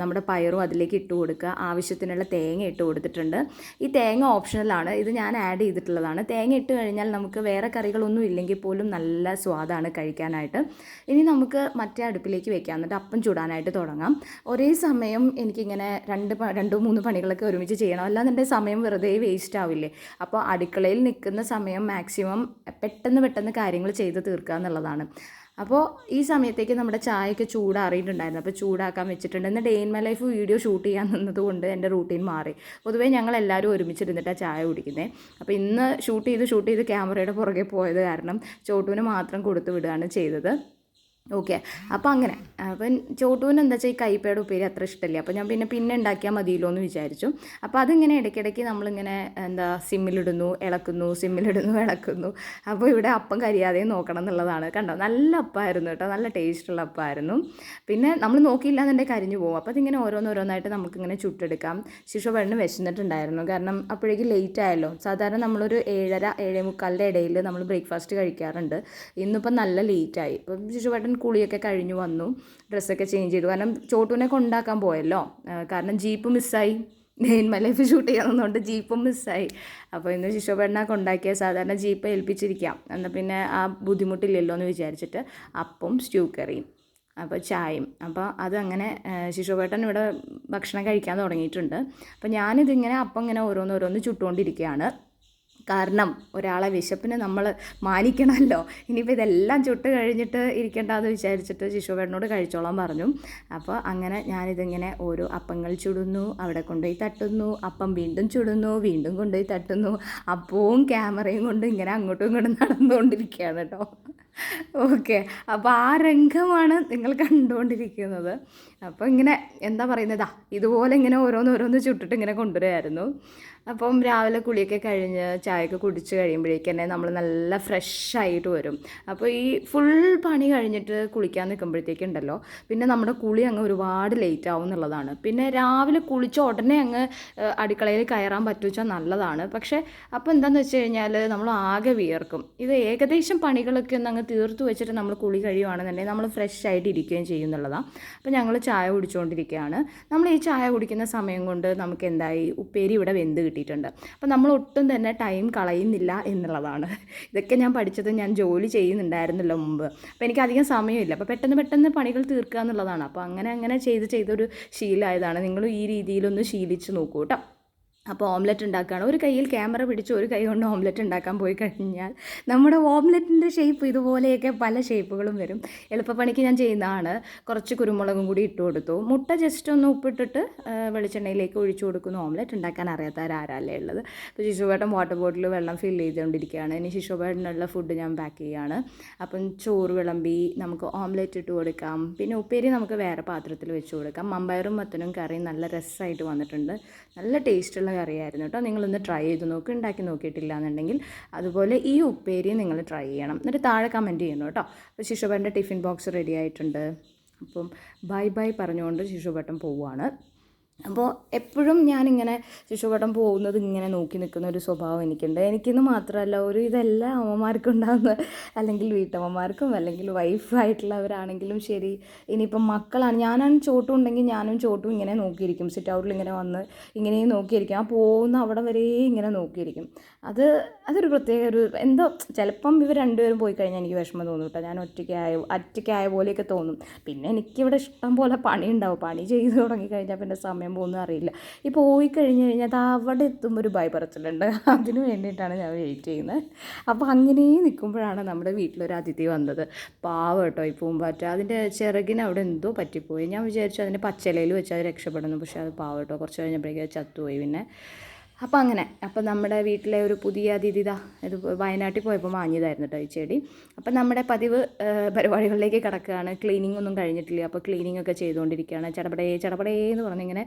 നമ്മുടെ പയറും അതിലേക്ക് ഇട്ട് കൊടുക്കുക. ആവശ്യത്തിനുള്ള തേങ്ങ ഇട്ട് കൊടുത്തിട്ടുണ്ട്. ഈ തേങ്ങ ഓപ്ഷണലാണ്, ഇത് ഞാൻ ആഡ് ചെയ്തിട്ടുള്ളതാണ്. തേങ്ങ ഇട്ട് കഴിഞ്ഞാൽ നമുക്ക് വേറെ കറികളൊന്നും ഇല്ലെങ്കിൽ പോലും നല്ല സ്വാദാണ് കഴിക്കാനായിട്ട്. ഇനി നമുക്ക് മറ്റേ അടുപ്പിലേക്ക് വെക്കാം, എന്നിട്ട് അപ്പം ചൂടാനായിട്ട് തുടങ്ങാം. ഒരേ സമയം എനിക്കിങ്ങനെ 2-3 പണികളൊക്കെ ഒരുമിച്ച് ചെയ്യണം, അല്ലാതെ എൻ്റെ സമയം വെറുതെ വേസ്റ്റ് ആവില്ലേ. അപ്പോൾ അടുക്കളയിൽ നിൽക്കുന്ന സമയം മാക്സിമം പെട്ടെന്ന് കാര്യങ്ങൾ ചെയ്ത് തീർക്കുക എന്നുള്ളതാണ്. അപ്പോൾ ഈ സമയത്തേക്ക് നമ്മുടെ ചായയൊക്കെ ചൂടാറിയിട്ടുണ്ടായിരുന്നു. അപ്പോൾ ചൂടാക്കാൻ വെച്ചിട്ടുണ്ട്. ഇന്ന് day in my life video shoot ചെയ്യാൻ നിന്നതുകൊണ്ട് എൻ്റെ റൂട്ടീൻ മാറി. പൊതുവേ ഞങ്ങളെല്ലാവരും ഒരുമിച്ചിരുന്നിട്ടാണ് ചായ കുടിക്കുന്നത്. അപ്പോൾ ഇന്ന് ഷൂട്ട് ചെയ്ത് ക്യാമറയുടെ പുറകെ പോയത് കാരണം ചോട്ടുവിന് മാത്രം കൊടുത്തു വിടുകയാണ് ചെയ്തത്. ഓക്കെ, അപ്പോൾ അങ്ങനെ അപ്പം ചോട്ടുവിന് എന്താ വെച്ചാൽ ഈ കൈപ്പയുടെ ഉപ്പേരി അത്ര ഇഷ്ടമില്ല. അപ്പോൾ ഞാൻ പിന്നെ ഉണ്ടാക്കിയാൽ മതിയല്ലോ എന്ന് വിചാരിച്ചു. അപ്പോൾ അതിങ്ങനെ ഇടയ്ക്കിടയ്ക്ക് നമ്മളിങ്ങനെ സിമ്മിലിടുന്നു ഇളക്കുന്നു. അപ്പോൾ ഇവിടെ അപ്പം കരിയാതെയും നോക്കണം എന്നുള്ളതാണ്. കണ്ടോ, നല്ല അപ്പമായിരുന്നു കേട്ടോ, നല്ല ടേസ്റ്റുള്ള അപ്പമായിരുന്നു. പിന്നെ നമ്മൾ നോക്കിയില്ല എന്നുണ്ടെങ്കിൽ കരിഞ്ഞു പോകും. അപ്പോൾ അതിങ്ങനെ ഓരോന്നായിട്ട് നമുക്കിങ്ങനെ ചുട്ടെടുക്കാം. ശിശുവേട്ടന് വിശന്നിട്ടുണ്ടായിരുന്നു, കാരണം അപ്പോഴേക്കും ലേറ്റ് ആയല്ലോ. സാധാരണ നമ്മളൊരു 7:30-7:45 ഇടയിൽ നമ്മൾ ബ്രേക്ക്ഫാസ്റ്റ് കഴിക്കാറുണ്ട്. ഇന്നിപ്പം നല്ല ലേറ്റായി. ഇപ്പം ശിശുവേട്ടൻ കുളിയൊക്കെ കഴിഞ്ഞു വന്നു, ഡ്രസ്സൊക്കെ ചേഞ്ച് ചെയ്തു. കാരണം ചോട്ടുവിനെ കൊണ്ടാക്കാൻ പോയല്ലോ, കാരണം ജീപ്പ് മിസ്സായി. Day in my life shoot ചെയ്യാവുന്നതുകൊണ്ട് ജീപ്പും മിസ്സായി. അപ്പോൾ ഇന്ന് ശിശുവേട്ടനെ കൊണ്ടാക്കിയ സാധാരണ ജീപ്പ് ഏൽപ്പിച്ചിരിക്കാം, എന്നാൽ പിന്നെ ആ ബുദ്ധിമുട്ടില്ലല്ലോ എന്ന് വിചാരിച്ചിട്ട് അപ്പം സ്റ്റ്യൂ കറിയും അപ്പോൾ ചായയും. അപ്പോൾ അതങ്ങനെ ശിശുവേട്ടൻ ഇവിടെ ഭക്ഷണം കഴിക്കാൻ തുടങ്ങിയിട്ടുണ്ട്. അപ്പോൾ ഞാനിതിങ്ങനെ അപ്പം ഇങ്ങനെ ഓരോന്ന് ചുട്ടുകൊണ്ടിരിക്കുകയാണ്. കാരണം ഒരാളെ വിശപ്പിന് നമ്മൾ മാനിക്കണമല്ലോ. ഇനിയിപ്പോൾ ഇതെല്ലാം ചുട്ട് കഴിഞ്ഞിട്ട് ഇരിക്കേണ്ടതെന്ന് വിചാരിച്ചിട്ട് ശിശുവേട്ടനോട് കഴിച്ചോളാൻ പറഞ്ഞു. അപ്പോൾ അങ്ങനെ ഞാനിതിങ്ങനെ ഓരോ അപ്പങ്ങൾ ചുടുന്നു, അവിടെ കൊണ്ടുപോയി തട്ടുന്നു, അപ്പം വീണ്ടും ചുടുന്നു, വീണ്ടും കൊണ്ടുപോയി തട്ടുന്നു, അപ്പവും ക്യാമറയും കൊണ്ട് ഇങ്ങനെ അങ്ങോട്ടും ഇങ്ങോട്ടും നടന്നുകൊണ്ടിരിക്കുകയാണ് കേട്ടോ. ഓക്കെ, അപ്പോൾ ആ രംഗമാണ് നിങ്ങൾ കണ്ടുകൊണ്ടിരിക്കുന്നത്. അപ്പോൾ ഇങ്ങനെ എന്താ പറയുന്നതാ, ഇതുപോലെ ഇങ്ങനെ ഓരോന്ന് ചുട്ടിട്ട് ഇങ്ങനെ കൊണ്ടുവരുമായിരുന്നു. അപ്പം രാവിലെ കുളിയൊക്കെ കഴിഞ്ഞ് ചായയൊക്കെ കുടിച്ച് കഴിയുമ്പോഴേക്ക് തന്നെ നമ്മൾ നല്ല ഫ്രഷായിട്ട് വരും. അപ്പോൾ ഈ ഫുൾ പണി കഴിഞ്ഞിട്ട് കുളിക്കാൻ നിൽക്കുമ്പോഴത്തേക്കുണ്ടല്ലോ പിന്നെ നമ്മുടെ കുളി അങ്ങ് ഒരുപാട് ലേറ്റ് ആവും എന്നുള്ളതാണ്. പിന്നെ രാവിലെ കുളിച്ച ഉടനെ അങ്ങ് അടുക്കളയിൽ കയറാൻ പറ്റുവെച്ചാൽ നല്ലതാണ്. പക്ഷേ അപ്പോൾ എന്താണെന്ന് വെച്ച് കഴിഞ്ഞാൽ നമ്മൾ ആകെ വിയർക്കും. ഇത് ഏകദേശം പണികളൊക്കെ ഒന്ന് അങ്ങ് തീർത്ത് വെച്ചിട്ട് നമ്മൾ കുളി കഴിയുവാണെന്നുണ്ടെങ്കിൽ നമ്മൾ ഫ്രഷ് ആയിട്ട് ഇരിക്കുകയും ചെയ്യും എന്നുള്ളതാണ്. അപ്പോൾ ഞങ്ങൾ ചായ കുടിച്ചുകൊണ്ടിരിക്കുകയാണ്. നമ്മൾ ഈ ചായ കുടിക്കുന്ന സമയം കൊണ്ട് നമുക്ക് എന്തായി, ഉപ്പേരി ഇവിടെ വെന്ത് കിട്ടിയിട്ടുണ്ട്. അപ്പോൾ നമ്മൾ ഒട്ടും തന്നെ ടൈം കളയുന്നില്ല എന്നുള്ളതാണ്. ഇതൊക്കെ ഞാൻ പഠിച്ചത് ഞാൻ ജോലി ചെയ്യുന്നുണ്ടായിരുന്നല്ലോ മുമ്പ്. അപ്പോൾ എനിക്ക് അധികം സമയമില്ല. അപ്പോൾ പെട്ടെന്ന് പണികൾ തീർക്കുക എന്നുള്ളതാണ്. അപ്പോൾ അങ്ങനെ ചെയ്തൊരു ശീലമായതാണ്. നിങ്ങളും ഈ രീതിയിലൊന്ന് ശീലിച്ച് നോക്കൂ കേട്ടോ. അപ്പോൾ ഓംലെറ്റ് ഉണ്ടാക്കുകയാണ്. ഒരു കയ്യിൽ ക്യാമറ പിടിച്ച് ഒരു കൈ കൊണ്ട് ഓംലെറ്റ് ഉണ്ടാക്കാൻ പോയി കഴിഞ്ഞാൽ നമ്മുടെ ഓംലെറ്റിൻ്റെ ഷേപ്പ് ഇതുപോലെയൊക്കെ പല ഷേപ്പുകളും വരും. എളുപ്പപ്പണിക്ക് ഞാൻ ചെയ്യുന്നതാണ്. കുറച്ച് കുരുമുളകും കൂടി ഇട്ട് കൊടുത്തു. മുട്ട ജസ്റ്റ് ഒന്ന് ഉപ്പിട്ടിട്ട് വെളിച്ചെണ്ണയിലേക്ക് ഒഴിച്ചു കൊടുക്കുന്നു. ഓംലെറ്റ് ഉണ്ടാക്കാൻ അറിയാത്തവരാരല്ലേ ഉള്ളത്. അപ്പോൾ ശിശുവേട്ടൻ വാട്ടർ ബോട്ടിൽ വെള്ളം ഫില്ല് ചെയ്തുകൊണ്ടിരിക്കുകയാണ്. ഇനി ശിശുവേട്ടനുള്ള ഫുഡ് ഞാൻ പാക്ക് ചെയ്യുകയാണ്. അപ്പം ചോറ് വിളമ്പി നമുക്ക് ഓംലെറ്റ് ഇട്ട് കൊടുക്കാം. പിന്നെ ഉപ്പേരി നമുക്ക് വേറെ പാത്രത്തിൽ വെച്ച് കൊടുക്കാം. മമ്പയറും മത്തനും കറി നല്ല രസമായിട്ട് വന്നിട്ടുണ്ട്. നല്ല ടേസ്റ്റുള്ള കറിയായിരുന്നു കേട്ടോ. നിങ്ങളൊന്ന് ട്രൈ ചെയ്ത് നോക്ക്, ഉണ്ടാക്കി നോക്കിയിട്ടില്ല എന്നുണ്ടെങ്കിൽ. അതുപോലെ ഈ ഉപ്പേരി നിങ്ങൾ ട്രൈ ചെയ്യണം. എന്നിട്ട് താഴെ കമൻറ്റ് ചെയ്യണം കേട്ടോ. അപ്പോൾ ശിശുഭട്ടൻ്റെ ടിഫിൻ ബോക്സ് റെഡി ആയിട്ടുണ്ട്. അപ്പം ബൈ പറഞ്ഞുകൊണ്ട് ശിശുഭട്ടൻ പോവുകയാണ്. അപ്പോൾ എപ്പോഴും ഞാനിങ്ങനെ ശിശുഭട്ടൻ പോകുന്നത് ഇങ്ങനെ നോക്കി നിൽക്കുന്ന ഒരു സ്വഭാവം എനിക്കുണ്ട്. എനിക്കെന്ന് മാത്രമല്ല ഇതെല്ലാം അമ്മമാർക്കും ഉണ്ടാകുന്ന, അല്ലെങ്കിൽ വീട്ടമ്മമാർക്കും അല്ലെങ്കിൽ വൈഫായിട്ടുള്ളവരാണെങ്കിലും ശരി. ഇനിയിപ്പം മക്കളാണ്, ഞാനാണ് ചോട്ടും ഉണ്ടെങ്കിൽ ഞാനും ചോട്ടും ഇങ്ങനെ നോക്കിയിരിക്കും. സിറ്റ് ഔട്ടിൽ ഇങ്ങനെ വന്ന് ഇങ്ങനെയും നോക്കിയിരിക്കും. ആ പോകുന്ന അവിടെ വരെ ഇങ്ങനെ നോക്കിയിരിക്കും. അതൊരു പ്രത്യേക എന്തോ ചിലപ്പം ഇവർ രണ്ടുപേരും പോയി കഴിഞ്ഞാൽ എനിക്ക് വിഷമം തോന്നും കേട്ടോ. ഞാൻ ഒറ്റയ്ക്കായ പോലെയൊക്കെ തോന്നും. പിന്നെ എനിക്കിവിടെ ഇഷ്ടം പോലെ പണി ഉണ്ടാവും. പണി ചെയ്ത് തുടങ്ങിക്കഴിഞ്ഞാൽ പിന്നെ സമയം പോകുന്നത് അറിയില്ല. ഈ പോയി കഴിഞ്ഞ് കഴിഞ്ഞാൽ അത് അവിടെ എത്തുമ്പോൾ ഒരു ബൈ പറച്ചിലുണ്ട്. അതിന് വേണ്ടിയിട്ടാണ് ഞാൻ വെയിറ്റ് ചെയ്യുന്നത്. അപ്പോൾ അങ്ങനെ നിൽക്കുമ്പോഴാണ് നമ്മുടെ വീട്ടിലൊരു അതിഥി വന്നത്. പാവം കേട്ടോ ഈ പൂമ്പാറ്റ. അതിൻ്റെ ചിറകിന് അവിടെ എന്തോ പറ്റിപ്പോയി. ഞാൻ വിചാരിച്ചു അതിൻ്റെ പച്ചിലയിൽ വെച്ച് അത് രക്ഷപ്പെടുന്നു. പക്ഷേ അത് പാവം കേട്ടോ കുറച്ച് കഴിഞ്ഞപ്പോഴേക്കും അത് ചത്തുപോയി. പിന്നെ അപ്പോൾ നമ്മുടെ വീട്ടിലെ ഒരു പുതിയ അതിഥി ഇത് വയനാട്ടിൽ പോയപ്പോൾ വാങ്ങിയതായിരുന്നു കേട്ടോ ഈ ചെടി. അപ്പം നമ്മുടെ പതിവ് പരിപാടികളിലേക്ക് കിടക്കുകയാണ്. ക്ലീനിങ് ഒന്നും കഴിഞ്ഞിട്ടില്ല. അപ്പോൾ ക്ലീനിങ് ഒക്കെ ചെയ്തുകൊണ്ടിരിക്കുകയാണ്. ചടപടേ എന്ന് പറഞ്ഞിങ്ങനെ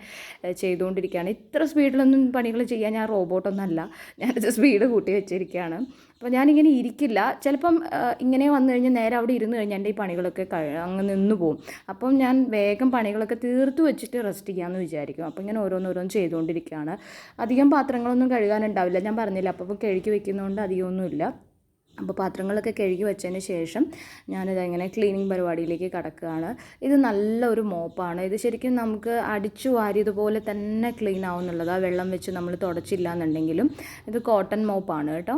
ചെയ്തുകൊണ്ടിരിക്കുകയാണ്. ഇത്ര സ്പീഡിലൊന്നും പണികൾ ചെയ്യാൻ ഞാൻ റോബോട്ടൊന്നും അല്ല. ഞാനത് സ്പീഡ് കൂട്ടി വെച്ചിരിക്കുകയാണ്. അപ്പോൾ ഞാനിങ്ങനെ ഇരിക്കില്ല. ചിലപ്പം ഇങ്ങനെ വന്നു കഴിഞ്ഞാൽ നേരെ അവിടെ ഇരുന്ന് കഴിഞ്ഞാൽ എൻ്റെ ഈ പണികളൊക്കെ അങ്ങ് നിന്ന് പോകും. അപ്പം ഞാൻ വേഗം പണികളൊക്കെ തീർത്ത് വെച്ചിട്ട് റെസ്റ്റ് ചെയ്യാമെന്ന് വിചാരിക്കും. അപ്പോൾ ഇങ്ങനെ ഓരോന്നോരോന്ന് ചെയ്തുകൊണ്ടിരിക്കുകയാണ്. അധികം പാത്രങ്ങളൊന്നും കഴുകാനുണ്ടാവില്ല. ഞാൻ പറഞ്ഞില്ല, അപ്പോൾ കഴുകി വെക്കുന്നതുകൊണ്ട് അധികമൊന്നുമില്ല. അപ്പോൾ പാത്രങ്ങളൊക്കെ കഴുകി വെച്ചതിന് ശേഷം ഞാനിതങ്ങനെ ക്ലീനിങ് പരിപാടിയിലേക്ക് കടക്കുകയാണ്. ഇത് നല്ലൊരു മോപ്പാണ്. ഇത് ശരിക്കും നമുക്ക് അടിച്ചു വാരിയതുപോലെ തന്നെ ക്ലീൻ ആവുന്നുള്ളത്. ആ വെള്ളം വെച്ച് നമ്മൾ തുടച്ചില്ല എന്നുണ്ടെങ്കിലും ഇത് കോട്ടൺ മോപ്പാണ് കേട്ടോ.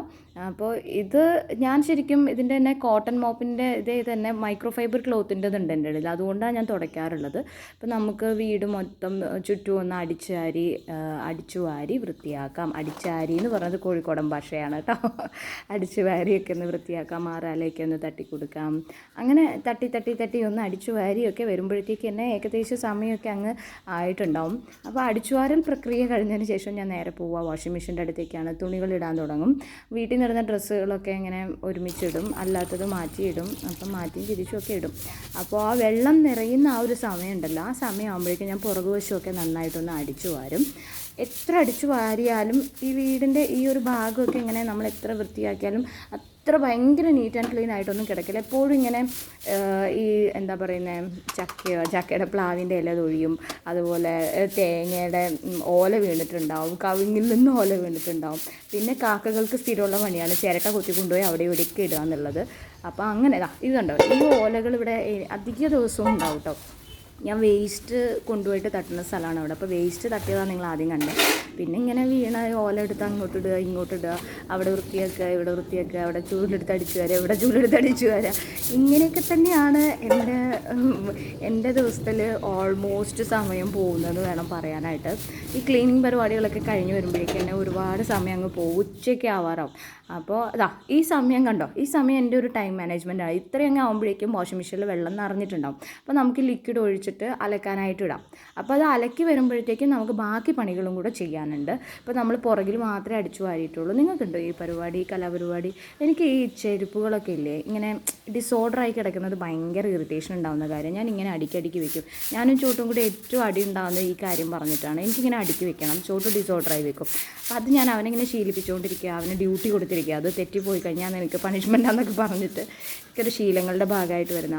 അപ്പോൾ ഇത് ഞാൻ ശരിക്കും ഇതിൻ്റെ തന്നെ കോട്ടൺ മോപ്പിൻ്റെ ഇതേ തന്നെ മൈക്രോ ഫൈബർ ക്ലോത്തിൻ്റെത് ഉണ്ട് എൻ്റെ ഇടയിൽ. അതുകൊണ്ടാണ് ഞാൻ തുടയ്ക്കാറുള്ളത്. അപ്പോൾ നമുക്ക് വീട് മൊത്തം ചുറ്റും ഒന്ന് അടിച്ചു വാരി വൃത്തിയാക്കാം. അടിച്ചാരി എന്ന് പറഞ്ഞത് കോഴിക്കോടൻ ഭാഷയാണ് കേട്ടോ. അടിച്ചു വാരിയൊക്കെ ഒന്ന് വൃത്തിയാക്കാം. മാറാലേക്ക് ഒന്ന് തട്ടിക്കൊടുക്കാം. അങ്ങനെ തട്ടി ഒന്ന് അടിച്ചു വാരിയൊക്കെ വരുമ്പോഴത്തേക്ക് തന്നെ ഏകദേശം സമയമൊക്കെ അങ്ങ് ആയിട്ടുണ്ടാവും. അപ്പോൾ അടിച്ചുവാരൽ പ്രക്രിയ കഴിഞ്ഞതിന് ശേഷം ഞാൻ നേരെ പോവുക വാഷിംഗ് മെഷീൻ്റെ അടുത്തേക്കാണ്. തുണികളിടാൻ തുടങ്ങും. വീട്ടിൽ നിന്നിടുന്ന ഡ്രസ്സുകളൊക്കെ ഇങ്ങനെ ഒരുമിച്ചിടും, അല്ലാത്തത് മാറ്റിയിടും. അപ്പം മാറ്റിയും തിരിച്ചുമൊക്കെ ഇടും. അപ്പോൾ ആ വെള്ളം നിറയുന്ന ആ ഒരു സമയമുണ്ടല്ലോ, ആ സമയമാകുമ്പോഴേക്കും ഞാൻ പുറകുവശമൊക്കെ നന്നായിട്ടൊന്ന് അടിച്ചു വാരും. എത്ര അടിച്ചു വാരിയാലും ഈ വീടിൻ്റെ ഈ ഒരു ഭാഗമൊക്കെ ഇങ്ങനെ നമ്മൾ എത്ര വൃത്തിയാക്കിയാലും അത്ര ഭയങ്കര നീറ്റ് ആൻഡ് ക്ലീൻ ആയിട്ടൊന്നും കിടക്കില്ല. എപ്പോഴും ഇങ്ങനെ ഈ എന്താ പറയുന്നത് ചക്കയുടെ പ്ലാവിൻ്റെ ഇല തൊഴിയും, അതുപോലെ തേങ്ങയുടെ ഓല വീണിട്ടുണ്ടാവും, കവുങ്ങിൽ നിന്ന് ഓല വീണിട്ടുണ്ടാവും. പിന്നെ കാക്കകൾക്ക് സ്ഥിരമുള്ള പണിയാണ് ചിരട്ട കൊത്തി കൊണ്ടുപോയി അവിടെ ഇവിടെയൊക്കെ ഇടുക എന്നുള്ളത്. അപ്പോൾ അങ്ങനെ ഇത് കണ്ടോ, ഈ ഓലകൾ ഇവിടെ അധിക ദിവസവും ഉണ്ടാവും കേട്ടോ. ഞാൻ വേസ്റ്റ് കൊണ്ടുപോയിട്ട് തട്ടുന്ന സ്ഥലമാണ് അവിടെ. അപ്പോൾ വേസ്റ്റ് തട്ടിയതാണ് നിങ്ങൾ ആദ്യം കണ്ടത്. പിന്നെ ഇങ്ങനെ വീണ ഓല എടുത്ത് അങ്ങോട്ടിടുക ഇങ്ങോട്ടിടുക, അവിടെ വൃത്തിയാക്കുക ഇവിടെ വൃത്തിയാക്കുക, അവിടെ ചൂലെടുത്ത് അടിച്ചു വരിക ഇവിടെ ചൂലെടുത്ത് അടിച്ചു വരിക. ഇങ്ങനെയൊക്കെ തന്നെയാണ് എൻ്റെ എൻ്റെ ദിവസത്തിൽ ഓൾമോസ്റ്റ് സമയം പോകുന്നത് വേണം പറയാനായിട്ട്. ഈ ക്ലീനിങ് പരിപാടികളൊക്കെ കഴിഞ്ഞ് വരുമ്പോഴേക്കും തന്നെ ഒരുപാട് സമയം അങ്ങ് പോകും, ഉച്ചയ്ക്ക് ആവാറാവും. അപ്പോൾ ഈ സമയം കണ്ടോ, ഈ സമയം എൻ്റെ ഒരു ടൈം മാനേജ്മെൻറ്റാണ്. ഇത്രയും അങ്ങ് ആകുമ്പോഴേക്കും വാഷിംഗ് മെഷീനിൽ വെള്ളം നിറഞ്ഞിട്ടുണ്ടാവും. അപ്പോൾ നമുക്ക് ലിക്വിഡ് ഒഴിച്ചിട്ട് അലക്കാനായിട്ട് ഇടാം. അപ്പോൾ അത് അലക്കി വരുമ്പോഴത്തേക്കും നമുക്ക് ബാക്കി പണികളും കൂടെ ചെയ്യാനുണ്ട്. ഇപ്പോൾ നമ്മൾ പുറകിൽ മാത്രമേ അടിച്ചു വാരിയിട്ടുള്ളൂ. നിങ്ങൾക്കുണ്ടോ ഈ പരിപാടി, ഈ കലാപരിപാടി? എനിക്ക് ഈ ചെരുപ്പുകളൊക്കെ ഇല്ലേ ഇങ്ങനെ ഡിസോർഡറായി കിടക്കുന്നത് ഭയങ്കര ഇറിറ്റേഷൻ ഉണ്ടാകുന്ന കാര്യം. ഞാൻ ഇങ്ങനെ അടുക്കി വെക്കും. ഞാനും ചോട്ടും കൂടി ഏറ്റവും അടി ഉണ്ടാകുന്ന ഈ കാര്യം പറഞ്ഞിട്ടാണ്. എനിക്കിങ്ങനെ അടുക്കി വെക്കണം, ചോട്ട് ഡിസോർഡറായി വെക്കും. അപ്പോൾ അത് ഞാൻ അവനിങ്ങനെ ശീലിപ്പിച്ചുകൊണ്ടിരിക്കുക, അവന് ഡ്യൂട്ടി കൊടുത്തിരിക്കുക. അത് തെറ്റിപ്പോയി കഴിഞ്ഞാൽ നിനക്ക് പണിഷ്മെൻറ്റാന്നൊക്കെ പറഞ്ഞിട്ട് എനിക്കൊരു ശീലങ്ങളുടെ ഭാഗമായിട്ട് വരുന്ന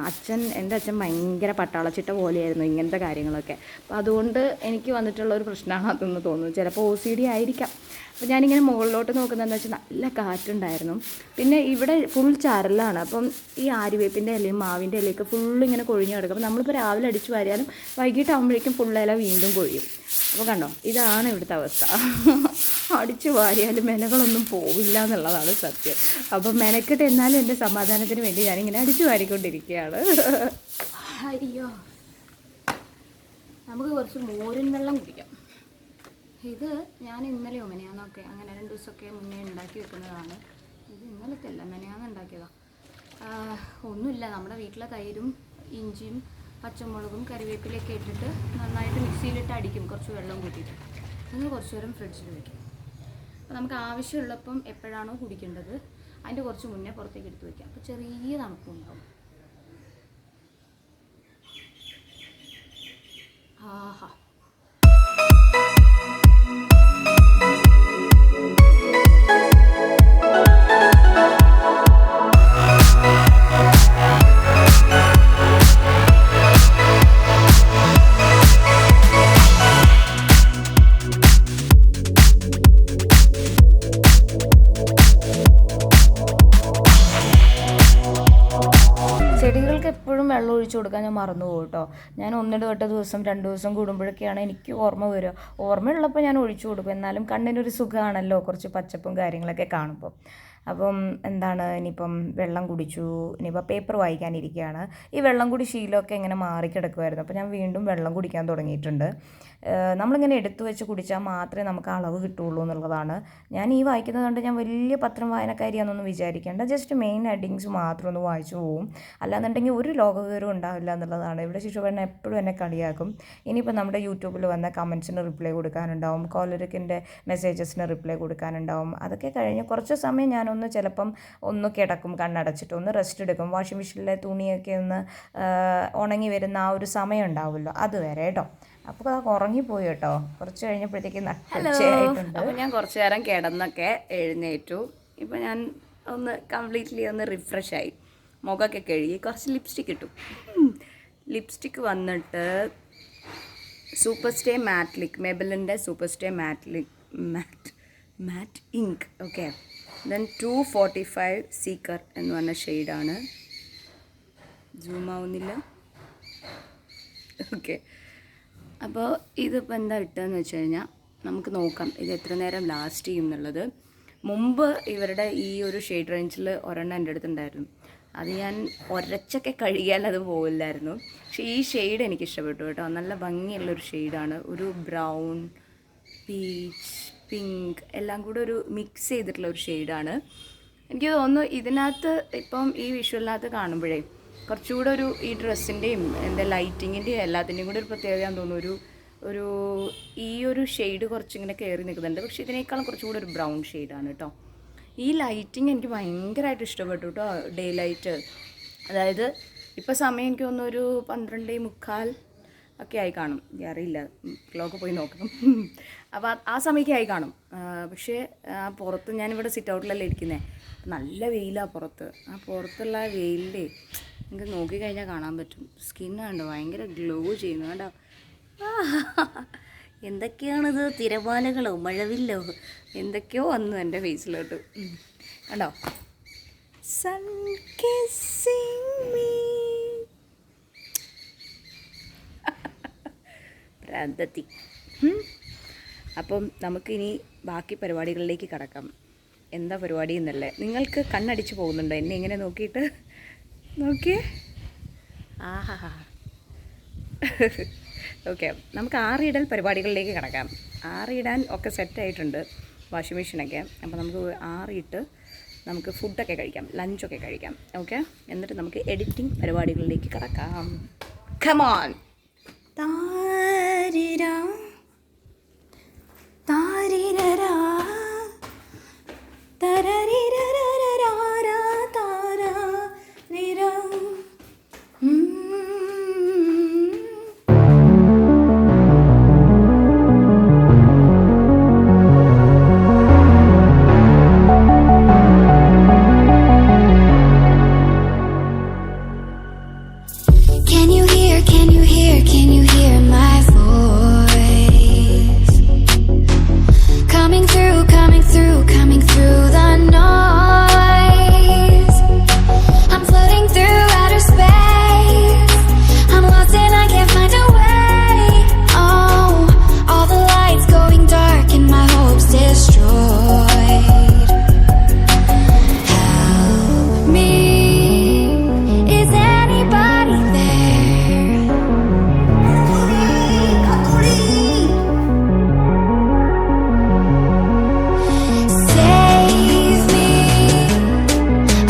എൻ്റെ അച്ഛൻ ഭയങ്കര പട്ടാളച്ചിട്ട പോലെയായിരുന്നു ഇങ്ങനത്തെ കാര്യങ്ങളൊക്കെ. അപ്പോൾ അതുകൊണ്ട് എനിക്ക് വന്നിട്ടുള്ള ഒരു പ്രശ്നമാണ് അതെന്ന് തോന്നുന്നു. ചിലപ്പോൾ OCD ആയിരിക്കാം. അപ്പോൾ ഞാനിങ്ങനെ മുകളിലോട്ട് നോക്കുന്നതെന്ന് വെച്ചാൽ നല്ല കാറ്റുണ്ടായിരുന്നു. പിന്നെ ഇവിടെ ഫുൾ ചരലാണ്. അപ്പം ഈ ആര്യവേപ്പിൻ്റെ ഇലയും മാവിൻ്റെ ഇലയൊക്കെ ഫുള്ളിങ്ങനെ കൊഴിഞ്ഞ് കിടക്കും. അപ്പോൾ നമ്മളിപ്പോൾ രാവിലെ അടിച്ചു വാരിയാലും വൈകിട്ടാകുമ്പോഴേക്കും ഫുൾ ഇല വീണ്ടും കൊഴിയും. അപ്പോൾ കണ്ടോ, ഇതാണ് ഇവിടുത്തെ അവസ്ഥ. അടിച്ചു വാരിയാലും മെനകളൊന്നും പോവില്ല എന്നുള്ളതാണ് സത്യം. അപ്പം മെനക്കെട്ട് എന്നാലും എൻ്റെ സമാധാനത്തിന് വേണ്ടി ഞാനിങ്ങനെ അടിച്ചു വാരിക്കൊണ്ടിരിക്കുകയാണ്. അയ്യോ, നമുക്ക് കുറച്ച് മോരിൻ വെള്ളം കുടിക്കാം. ഇത് ഞാൻ ഇന്നലെയോ മെനയാന്നൊക്കെ അങ്ങനെ 2 ദിവസമൊക്കെ മുന്നേ ഉണ്ടാക്കി വെക്കുന്നതാണ്. ഇത് ഇന്നലത്തെ അല്ല, മെനയാന്ന് ഉണ്ടാക്കിയതാണ്. ഒന്നുമില്ല, നമ്മുടെ വീട്ടിലെ തൈരും ഇഞ്ചിയും പച്ചമുളകും കറിവേപ്പിലൊക്കെ ഇട്ടിട്ട് നന്നായിട്ട് മിക്സിയിലിട്ട് അടിക്കും, കുറച്ച് വെള്ളം കൂട്ടിയിട്ട്. നിങ്ങൾ കുറച്ച് നേരം ഫ്രിഡ്ജിൽ വയ്ക്കും. അപ്പോൾ നമുക്ക് ആവശ്യമുള്ളപ്പം എപ്പോഴാണോ കുടിക്കേണ്ടത് അതിൻ്റെ കുറച്ച് മുന്നേ പുറത്തേക്ക് എടുത്ത് വയ്ക്കാം. അപ്പോൾ ചെറിയ തണുപ്പുണ്ടാവും. ആഹാ, ചെടികൾക്ക് എപ്പോഴും വെള്ളം ഒഴിച്ചു കൊടുക്കാൻ ഞാൻ മറന്നു പോകും കേട്ടോ. ഞാൻ 1-2 ദിവസം 2 ദിവസം കൂടുമ്പോഴൊക്കെയാണ് എനിക്ക് ഓർമ്മ വരിക. ഓർമ്മയുള്ളപ്പോൾ ഞാൻ ഒഴിച്ചു കൊടുക്കും. എന്നാലും കണ്ണിനൊരു സുഖമാണല്ലോ കുറച്ച് പച്ചപ്പും കാര്യങ്ങളൊക്കെ കാണുമ്പോൾ. അപ്പം എന്താണ്, ഇനിയിപ്പം വെള്ളം കുടിച്ചു, ഇനിയിപ്പോൾ പേപ്പർ വായിക്കാനിരിക്കുകയാണ്. ഈ വെള്ളം കുടി ശീലമൊക്കെ ഇങ്ങനെ മാറിക്കിടക്കുമായിരുന്നു. അപ്പോൾ ഞാൻ വീണ്ടും വെള്ളം കുടിക്കാൻ തുടങ്ങിയിട്ടുണ്ട്. നമ്മളിങ്ങനെ എടുത്തു വെച്ച് കുടിച്ചാൽ മാത്രമേ നമുക്ക് അളവ് കിട്ടുള്ളൂ എന്നുള്ളതാണ്. ഞാൻ ഈ വായിക്കുന്നത് കൊണ്ട് ഞാൻ വലിയ പത്രം വായനക്കാരിയാണെന്നൊന്നും വിചാരിക്കേണ്ട. ജസ്റ്റ് മെയിൻ ഹെഡിങ്സ് മാത്രം ഒന്ന് വായിച്ചു പോവും. അല്ലാന്നുണ്ടെങ്കിൽ ഒരു ലോകവിവരവും ഉണ്ടാവില്ല എന്നുള്ളതാണ്. ഇവിടെ ശിശുപഠനം എപ്പോഴും എന്നെ കളിയാക്കും. ഇനിയിപ്പോൾ നമ്മുടെ യൂട്യൂബിൽ വന്ന കമൻസിന് റിപ്ലൈ കൊടുക്കാനുണ്ടാവും, കോളറിക്കിൻ്റെ മെസ്സേജസിന് റിപ്ലൈ കൊടുക്കാനുണ്ടാവും. അതൊക്കെ കഴിഞ്ഞ് കുറച്ച് സമയം ഞാനൊന്ന് ചിലപ്പം ഒന്ന് കിടക്കും, കണ്ണടച്ചിട്ട് ഒന്ന് റെസ്റ്റ് എടുക്കും. വാഷിംഗ് മെഷീനിലെ തുണിയൊക്കെ ഒന്ന് ഉണങ്ങി വരുന്ന ആ ഒരു സമയം ഉണ്ടാവുമല്ലോ, അതുവരെ കേട്ടോ. അപ്പോൾ അതൊക്കെ ഉറങ്ങിപ്പോയി കേട്ടോ. കുറച്ച് കഴിഞ്ഞപ്പോഴത്തേക്ക് നട്ടുച്ചയായിട്ടുണ്ട്. അപ്പോൾ ഞാൻ കുറച്ച് നേരം കിടന്നൊക്കെ എഴുന്നേറ്റു. ഇപ്പോൾ ഞാൻ ഒന്ന് കംപ്ലീറ്റ്ലി ഒന്ന് റിഫ്രഷായി, മുഖമൊക്കെ കഴുകി കുറച്ച് ലിപ്സ്റ്റിക് ഇട്ടു. ലിപ്സ്റ്റിക്ക് വന്നിട്ട് സൂപ്പർ സ്റ്റേ മാറ്റ് ലിക്, മെബലിൻ്റെ സൂപ്പർ സ്റ്റേ മാറ്റ് ഇങ്ക്. ഓക്കെ, ദെൻ 245 സീക്കർ എന്ന് പറഞ്ഞ ഷെയ്ഡാണ്. സൂം ആവുന്നില്ല. ഓക്കെ, അപ്പോൾ ഇതിപ്പോൾ എന്താ ഇട്ടതെന്ന് വെച്ച് കഴിഞ്ഞാൽ നമുക്ക് നോക്കാം ഇത് എത്ര നേരം ലാസ്റ്റ് ചെയ്യും എന്നുള്ളത്. മുമ്പ് ഇവരുടെ ഈ ഒരു ഷെയ്ഡ് റേഞ്ചിൽ ഒരെണ്ണം എൻ്റെ അടുത്തുണ്ടായിരുന്നു. അത് ഞാൻ ഒരച്ചൊക്കെ കഴുകിയാൽ അത് പോവില്ലായിരുന്നു. പക്ഷേ ഈ ഷെയ്ഡ് എനിക്ക് ഇഷ്ടപ്പെട്ടു കേട്ടോ. നല്ല ഭംഗിയുള്ളൊരു ഷെയ്ഡാണ്. ഒരു ബ്രൗൺ, പീച്ച്, പിങ്ക് എല്ലാം കൂടെ ഒരു മിക്സ് ചെയ്തിട്ടുള്ള ഒരു ഷെയ്ഡാണ്. എനിക്ക് തോന്നുന്നു ഇതിനകത്ത് ഇപ്പം ഈ വിഷ്വലിനകത്ത് കാണുമ്പോഴേ കുറച്ചുകൂടെ ഒരു ഈ ഡ്രസ്സിൻ്റെയും എൻ്റെ ലൈറ്റിങ്ങിൻ്റെയും എല്ലാത്തിൻ്റെയും കൂടെ ഒരു പ്രത്യേകതയാണെന്ന് തോന്നുന്നു. ഒരു ഈ ഒരു ഷെയ്ഡ് കുറച്ചിങ്ങനെ കയറി നിൽക്കുന്നുണ്ട്. പക്ഷേ ഇതിനേക്കാളും കുറച്ചുകൂടെ ഒരു ബ്രൗൺ ഷെയ്ഡാണ് കേട്ടോ. ഈ ലൈറ്റിങ് എനിക്ക് ഭയങ്കരമായിട്ട് ഇഷ്ടപ്പെട്ടു കേട്ടോ. ഡേ ലൈറ്റ്, അതായത് ഇപ്പോൾ സമയം എനിക്ക് തോന്നുന്നു ഒരു 12:45 ഒക്കെ ആയി കാണും. അറിയില്ല, ക്ലോക്ക് പോയി നോക്കണം. അപ്പോൾ ആ സമയമൊക്കെ ആയി കാണും. പക്ഷേ പുറത്ത് ഞാനിവിടെ സിറ്റ് ഔട്ടിലല്ലേ ഇരിക്കുന്നത്. നല്ല വെയിലാണ് പുറത്ത്. ആ പുറത്തുള്ള വെയിലിൻ്റെ നിങ്ങൾക്ക് നോക്കിക്കഴിഞ്ഞാൽ കാണാൻ പറ്റും. സ്കിന്ന് കണ്ടോ, ഭയങ്കര ഗ്ലോ ചെയ്യുന്നു കണ്ടോ. എന്തൊക്കെയാണിത്, തിരമാലകളോ മഴവില്ലോ എന്തൊക്കെയോ വന്നു എൻ്റെ ഫേസിലോട്ട് കണ്ടോ. Son kissing me. പ്രാന്തത്തി. അപ്പം നമുക്കിനി ബാക്കി പരിപാടികളിലേക്ക് കടക്കാം. എന്താ പരിപാടി എന്നല്ലേ, നിങ്ങൾക്ക് കണ്ണടിച്ച് പോകുന്നുണ്ടോ എന്നെ ഇങ്ങനെ നോക്കിയിട്ട്? നോക്കിയേ, ആഹാ ഓക്കെ, നമുക്ക് ആറിയിടൽ പരിപാടികളിലേക്ക് കിടക്കാം. ആറിയിടാൻ ഒക്കെ സെറ്റായിട്ടുണ്ട് വാഷിംഗ് മെഷീനൊക്കെ. അപ്പോൾ നമുക്ക് ആറിയിട്ട് നമുക്ക് ഫുഡൊക്കെ കഴിക്കാം, ലഞ്ചൊക്കെ കഴിക്കാം. ഓക്കെ, എന്നിട്ട് നമുക്ക് എഡിറ്റിംഗ് പരിപാടികളിലേക്ക് കിടക്കാം. Come on. താരിരാ താരിരരാ തരരിരരരാരാ താരാരിരാ. Can you hear my voice? Coming through the noise. I'm floating through outer space. I'm lost and I can't find a way. Oh, all the lights going dark and my hopes destroyed. Help me. Is anybody there? Save me.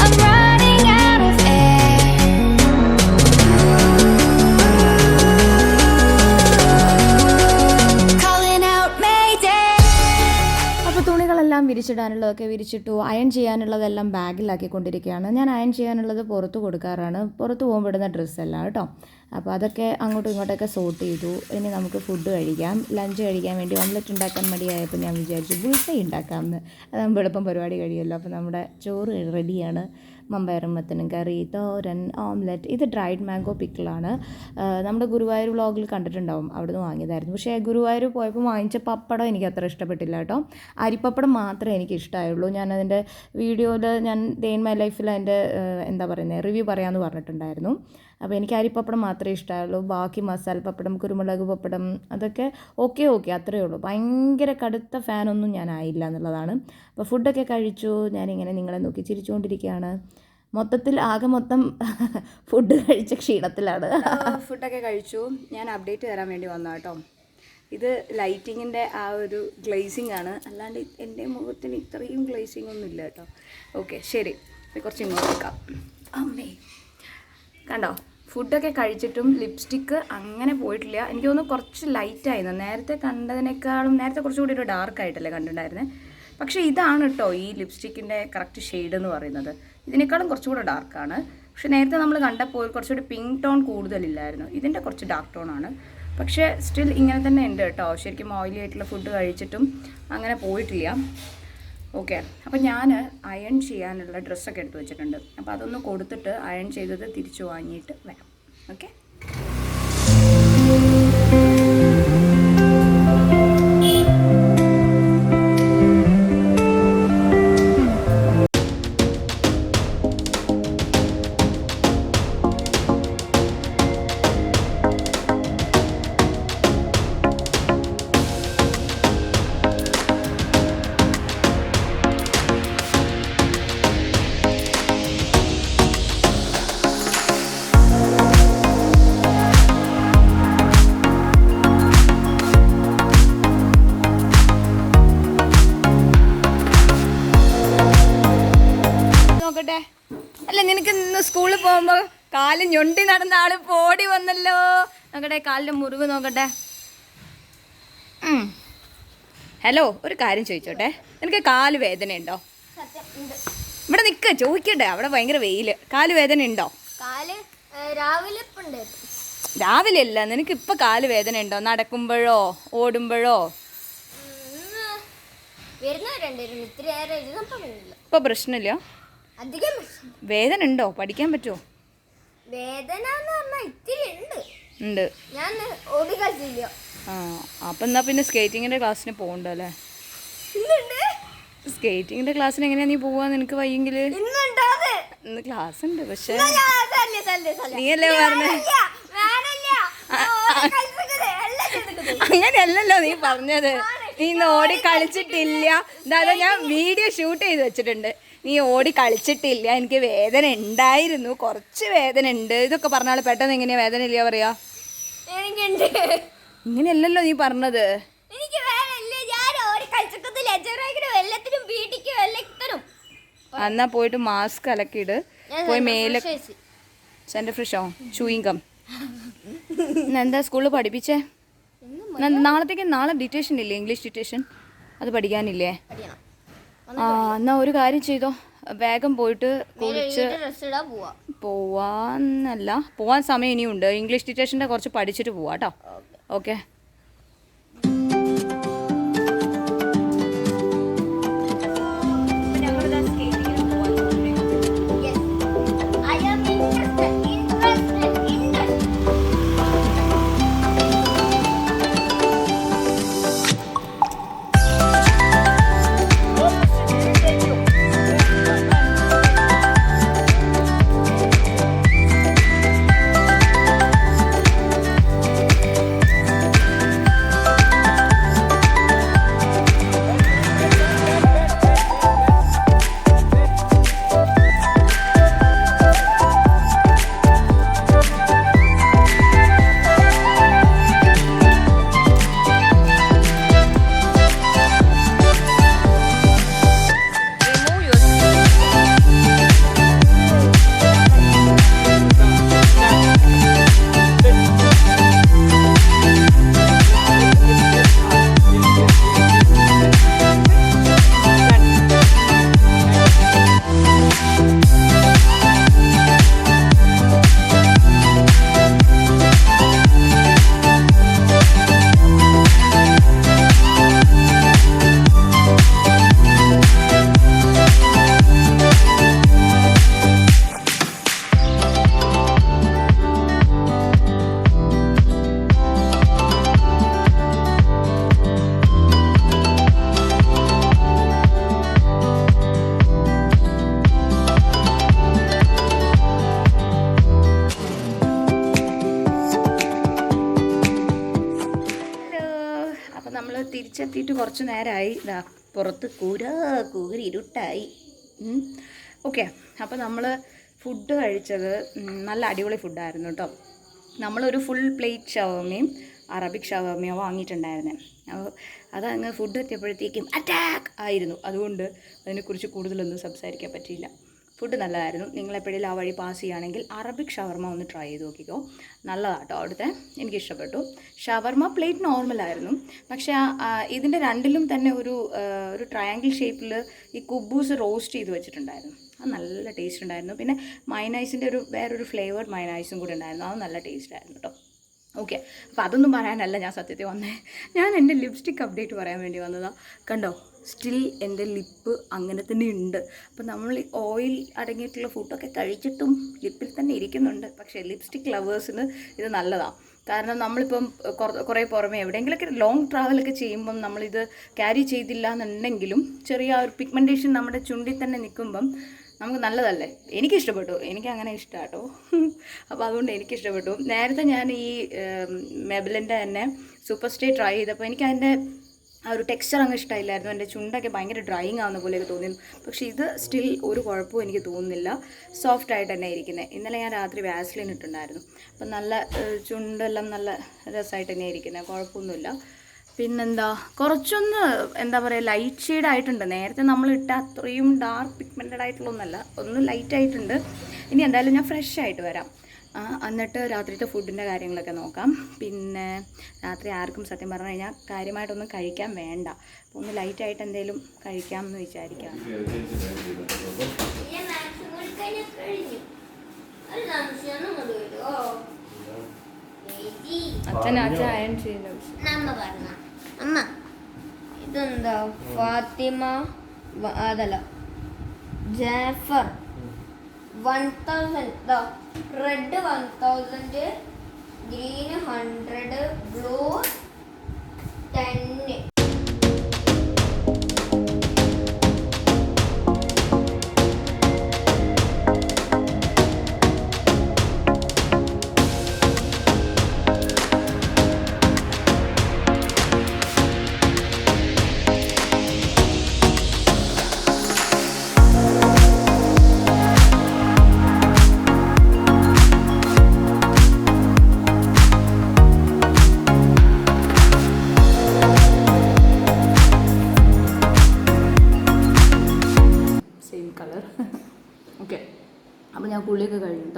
I'm running out of air. Calling out Mayday. അപ്പോൾ തുണികളെല്ലാം വിരിച്ചിടാനുള്ളതൊക്കെ വിരിച്ചിട്ടു. Iron ചെയ്യാനുള്ളതെല്ലാം ബാഗിലാക്കിക്കൊണ്ടിരിക്കുകയാണ്. ഞാൻ iron ചെയ്യാനുള്ളത് പുറത്ത് കൊടുക്കാറാണ്, പുറത്ത് പോകുമ്പോൾ ഇടുന്ന ഡ്രസ്സല്ല കേട്ടോ. അപ്പോൾ അതൊക്കെ അങ്ങോട്ടും ഇങ്ങോട്ടൊക്കെ സോർട്ട് ചെയ്തു. ഇനി നമുക്ക് ഫുഡ് കഴിക്കാം. ലഞ്ച് കഴിക്കാൻ വേണ്ടി ഓംലെറ്റ് ഉണ്ടാക്കാൻ മടിയായപ്പോൾ ഞാൻ വിചാരിച്ചു ബുൾസൈ ഉണ്ടാക്കാമെന്ന്. അതാകുമ്പോൾ എളുപ്പം പരിപാടി കഴിയുമല്ലോ. അപ്പോൾ നമ്മുടെ ചോറ് റെഡിയാണ്. മമ്പയറും മത്തനും കറി, തോരൻ, ഓംലെറ്റ്. ഇത് ഡ്രൈഡ് മാംഗോ പിക്കിളാണ്. നമ്മുടെ ഗുരുവായൂർ വ്ളോഗിൽ കണ്ടിട്ടുണ്ടാവും, അവിടുന്ന് വാങ്ങിയതായിരുന്നു. പക്ഷേ ഗുരുവായൂർ പോയപ്പോൾ വാങ്ങിച്ച പപ്പടം എനിക്ക് അത്ര ഇഷ്ടപ്പെട്ടില്ല കേട്ടോ. അരിപ്പപ്പടം മാത്രമേ എനിക്ക് ഇഷ്ടമായുള്ളൂ. ഞാനതിൻ്റെ വീഡിയോയിൽ ഞാൻ ഡേ ഇൻ മൈ ലൈഫിൽ അതിൻ്റെ എന്താ പറയുന്നത് റിവ്യൂ പറയാമെന്ന് പറഞ്ഞിട്ടുണ്ടായിരുന്നു. അപ്പോൾ എനിക്ക് അരിപ്പപ്പടം മാത്രമേ ഇഷ്ടമായുള്ളൂ. ബാക്കി മസാല പപ്പടം, കുരുമുളക് പപ്പടം അതൊക്കെ ഓക്കെ അത്രയേ ഉള്ളൂ. ഭയങ്കര കടുത്ത ഫാനൊന്നും ഞാൻ ആയില്ല എന്നുള്ളതാണ്. അപ്പോൾ ഫുഡൊക്കെ കഴിച്ചു. ഞാനിങ്ങനെ നിങ്ങളെ നോക്കി ചിരിച്ചുകൊണ്ടിരിക്കുകയാണ്. ആകെ മൊത്തം ഫുഡ് കഴിച്ച ക്ഷീണത്തിലാണ്. ഫുഡൊക്കെ കഴിച്ചു. ഞാൻ അപ്ഡേറ്റ് തരാൻ വേണ്ടി വന്ന കേട്ടോ. ഇത് ലൈറ്റിങ്ങിൻ്റെ ആ ഒരു ഗ്ലേസിങ് ആണ്, അല്ലാണ്ട് എൻ്റെ മുഖത്തിന് ഇത്രയും ഗ്ലേസിങ് ഒന്നും ഇല്ല കേട്ടോ. ഓക്കെ ശരി, കുറച്ച് ഇങ്ങോട്ട് വെക്കാം. അമ്മേ കണ്ടോ, ഫുഡൊക്കെ കഴിച്ചിട്ടും ലിപ്സ്റ്റിക്ക് അങ്ങനെ പോയിട്ടില്ല. എനിക്ക് തോന്നുന്നു കുറച്ച് ലൈറ്റായിരുന്നു. നേരത്തെ കണ്ടതിനേക്കാളും നേരത്തെ കുറച്ചുകൂടി ഒരു ഡാർക്കായിട്ടല്ലേ കണ്ടിട്ടുണ്ടായിരുന്നത്. പക്ഷേ ഇതാണ് കേട്ടോ ഈ ലിപ്സ്റ്റിക്കിൻ്റെ കറക്റ്റ് ഷെയ്ഡ് എന്ന് പറയുന്നത്. ഇതിനേക്കാളും കുറച്ചുകൂടെ ഡാർക്കാണ്. പക്ഷേ നേരത്തെ നമ്മൾ കണ്ടപ്പോൾ കുറച്ചുകൂടി പിങ്ക് ടോൺ കൂടുതലില്ലായിരുന്നു. ഇതിൻ്റെ കുറച്ച് ഡാർക്ക് ടോണാണ്. പക്ഷേ സ്റ്റിൽ ഇങ്ങനെ തന്നെ ഉണ്ട് കേട്ടോ. ശരിക്കും ഓയിലി ആയിട്ടുള്ള ഫുഡ് കഴിച്ചിട്ടും അങ്ങനെ പോയിട്ടില്ല. ഓക്കെ, അപ്പോൾ ഞാൻ അയൺ ചെയ്യാനുള്ള ഡ്രസ്സൊക്കെ എടുത്ത് വെച്ചിട്ടുണ്ട്. അപ്പോൾ അതൊന്ന് കൊടുത്തിട്ട് അയൺ ചെയ്തത് തിരിച്ചു വാങ്ങിയിട്ട് വരാം. ഓക്കെ, നോക്കട്ടെ. അല്ല, നിനക്ക് ഇന്ന് സ്കൂളിൽ പോകുമ്പോൾ കാല് ഞൊണ്ടി നടന്ന ആള് പോടി വന്നല്ലോ. നോക്കട്ടെ, കാലിൻ്റെ മുറിവ് നോക്കട്ടെ. ഹലോ, ഒരു കാര്യം ചോദിച്ചോട്ടെ, നിനക്ക് കാല് വേദന ഉണ്ടോ? ഇവിടെ നിൽക്ക്, ചോദിക്കട്ടെ. അവിടെ ഭയങ്കര വെയിൽ. കാല് വേദന ഉണ്ടോ? രാവിലെ അല്ല, നിനക്ക് ഇപ്പം കാല് വേദന ഉണ്ടോ? നടക്കുമ്പോഴോ ഓടുമ്പോഴോ? ഇപ്പൊ പ്രശ്നമില്ല. വേദന ഉണ്ടോ? പഠിക്കാൻ പറ്റുമോ? വേദന ഉണ്ട്. ഞാൻ ഓടി കളിച്ചില്ല. അപ്പം എന്നാ പിന്നെ സ്കേറ്റിങ്ങിന്റെ ക്ലാസ്സിന് പോകണ്ടോ അല്ലേ? സ്കേറ്റിങ്ങിന്റെ ക്ലാസ്സിന് എങ്ങനെയാ നീ പോവാന്ന് നിനക്ക് വയ്യെങ്കിൽ? ഇന്ന് ക്ലാസ് ഉണ്ട്. പക്ഷെ നീയല്ലേ പറഞ്ഞേ? അങ്ങനെയല്ലല്ലോ നീ പറഞ്ഞത്. നീ ഇന്ന് ഓടി കളിച്ചിട്ടില്ല. എന്തായാലും ഞാൻ വീഡിയോ ഷൂട്ട് ചെയ്ത് വെച്ചിട്ടുണ്ട്. നീ ഓടി കളിച്ചിട്ടില്ല, എനിക്ക് വേദന ഉണ്ടായിരുന്നു, കുറച്ച് വേദന ഉണ്ട്. ഇതൊക്കെ പറഞ്ഞാൽ പെട്ടെന്ന് എങ്ങനെയാ വേദന ഇല്ല പറയാ? എങ്ങനെയുണ്ട്? ഇങ്ങനെയല്ലല്ലോ നീ പറഞ്ഞത്. എനിക്ക് വേറല്ലേ, ഞാൻ ഒരു കളിച്ചക്കത്തില്ല, ചെറുതായിട്ട് വെള്ളത്തിനും വീട്ടിക്കും വെള്ളത്തിനും. എന്നാ പോയിട്ട് മാസ്ക് അലക്കിയിട്, പോയി മേലെ സെൻറ്റർ ഫ്രഷോ ചൂയിങ്കം. എന്താ സ്കൂളിൽ പഠിപ്പിച്ചേ? നാളെ ഡിറ്റേഷൻ ഇല്ലേ, ഇംഗ്ലീഷ് ഡിറ്റേഷൻ, അത് പഠിക്കാനില്ലേ? ആ എന്നാ ഒരു കാര്യം ചെയ്തോ, വേഗം പോയിട്ട് കുളിച്ച് പോവാൻ സമയം ഇനിയുണ്ട്. ഇംഗ്ലീഷ് ഡിറ്റേഷൻ്റെ കുറച്ച് പഠിച്ചിട്ട് പോവാം കേട്ടോ. ഓക്കെ. തിരിച്ചെത്തിയിട്ട് കുറച്ച് നേരമായി. ഇതാ പുറത്ത് കൂരി ഇരുട്ടായി. ഓക്കെ, അപ്പോൾ നമ്മൾ ഫുഡ് കഴിച്ചത് നല്ല അടിപൊളി ഫുഡായിരുന്നു കേട്ടോ. നമ്മളൊരു ഫുൾ പ്ലേറ്റ് ഷവർമയും അറബിക് ഷവർമയോ വാങ്ങിയിട്ടുണ്ടായിരുന്നേ. അപ്പോൾ അതങ്ങ് ഫുഡ് എത്തിയപ്പോഴത്തേക്കും അറ്റാക്ക് ആയിരുന്നു. അതുകൊണ്ട് അതിനെക്കുറിച്ച് കൂടുതലൊന്നും സംസാരിക്കാൻ പറ്റിയില്ല. ഫുഡ് നല്ലതായിരുന്നു. നിങ്ങളെപ്പോഴേലും ആ വഴി പാസ് ചെയ്യുകയാണെങ്കിൽ അറബിക് ഷവർമ ഒന്ന് ട്രൈ ചെയ്ത് നോക്കിക്കോ. നല്ലതാട്ടോ അവിടുത്തെ, എനിക്കിഷ്ടപ്പെട്ടു. ഷവർമ പ്ലേറ്റ് നോർമലായിരുന്നു, പക്ഷേ ഇതിൻ്റെ രണ്ടിലും തന്നെ ഒരു ട്രയാങ്കിൾ ഷേപ്പിൽ ഈ കുബൂസ് റോസ്റ്റ് ചെയ്ത് വെച്ചിട്ടുണ്ടായിരുന്നു. അത് നല്ല ടേസ്റ്റ് ഉണ്ടായിരുന്നു. പിന്നെ മൈനൈസിൻ്റെ വേറൊരു ഫ്ലേവേർഡ് മൈനൈസും കൂടി ഉണ്ടായിരുന്നു. അത് നല്ല ടേസ്റ്റ് ആയിരുന്നു കേട്ടോ. ഓക്കെ, അപ്പോൾ അതൊന്നും പറയാനല്ല ഞാൻ സത്യത്തിൽ വന്നേ. ഞാൻ എൻ്റെ ലിപ്സ്റ്റിക് അപ്ഡേറ്റ് പറയാൻ വേണ്ടി വന്നതാണ്. കണ്ടോ, സ്റ്റിൽ എൻ്റെ ലിപ്പ് അങ്ങനെ തന്നെ ഉണ്ട്. അപ്പോൾ നമ്മൾ ഓയിൽ അടങ്ങിയിട്ടുള്ള ഫുഡൊക്കെ കഴിച്ചിട്ടും ലിപ്പിൽ തന്നെ ഇരിക്കുന്നുണ്ട്. പക്ഷേ ലിപ്സ്റ്റിക് ലവേഴ്സിന് ഇത് നല്ലതാണ്. കാരണം നമ്മളിപ്പം കുറേ പുറമെ എവിടെയെങ്കിലുമൊക്കെ ലോങ് ട്രാവലൊക്കെ ചെയ്യുമ്പം നമ്മളിത് ക്യാരി ചെയ്തില്ല എന്നുണ്ടെങ്കിലും ചെറിയ ഒരു പിഗ്മെൻറ്റേഷൻ നമ്മുടെ ചുണ്ടിൽ തന്നെ നിൽക്കുമ്പം നമുക്ക് നല്ലതല്ലേ. എനിക്കിഷ്ടപ്പെട്ടു, എനിക്ക് അങ്ങനെ ഇഷ്ടമാണ് കേട്ടോ. അപ്പോൾ അതുകൊണ്ട് എനിക്കിഷ്ടപ്പെട്ടു. നേരത്തെ ഞാൻ ഈ മെബിലിൻ്റെ തന്നെ സൂപ്പർ സ്റ്റേ ട്രൈ ചെയ്തപ്പോൾ എനിക്ക് അതിൻ്റെ ആ ഒരു ടെക്സ്ചർ അങ്ങ് ഇഷ്ടമില്ലായിരുന്നു. എൻ്റെ ചുണ്ടൊക്കെ ഭയങ്കര ഡ്രൈയിങ് ആവുന്ന പോലെയൊക്കെ തോന്നിയിരുന്നു. പക്ഷേ ഇത് സ്റ്റിൽ ഒരു കുഴപ്പവും എനിക്ക് തോന്നുന്നില്ല. സോഫ്റ്റായിട്ട് തന്നെ ഇരിക്കുന്നത്. ഇന്നലെ ഞാൻ രാത്രി വാസ്ലിൻ ഇട്ടുണ്ടായിരുന്നു. അപ്പം നല്ല ചുണ്ടെല്ലാം നല്ല രസമായിട്ട് തന്നെ ഇരിക്കുന്നത്, കുഴപ്പമൊന്നുമില്ല. പിന്നെന്താ, കുറച്ചൊന്ന് എന്താ പറയുക, ലൈറ്റ് ഷെയ്ഡ് ആയിട്ടുണ്ട്. നേരത്തെ നമ്മൾ ഇട്ട അത്രയും ഡാർക്ക് പിഗ്മെൻറ്റഡ് ആയിട്ടുള്ളതൊന്നല്ല, ഒന്ന് ലൈറ്റ് ആയിട്ടുണ്ട്. ഇനി എന്തായാലും ഞാൻ ഫ്രഷ് ആയിട്ട് വരാം. എന്നിട്ട് രാത്രിത്തെ ഫുഡിൻ്റെ കാര്യങ്ങളൊക്കെ നോക്കാം. പിന്നെ രാത്രി ആർക്കും സത്യം പറഞ്ഞു കഴിഞ്ഞാൽ കാര്യമായിട്ടൊന്നും കഴിക്കാൻ വേണ്ട. അപ്പോൾ ഒന്ന് ലൈറ്റായിട്ട് എന്തെങ്കിലും കഴിക്കാമെന്ന് വിചാരിക്കാം. അച്ഛൻ അയൺ ചെയ്യുന്നു. അമ്മ ഇതെന്താ, ഫാത്തിമ അതല്ല ജാഫർ 1000, റെഡ് 1000, ഗ്രീൻ 100, ബ്ലൂ 10.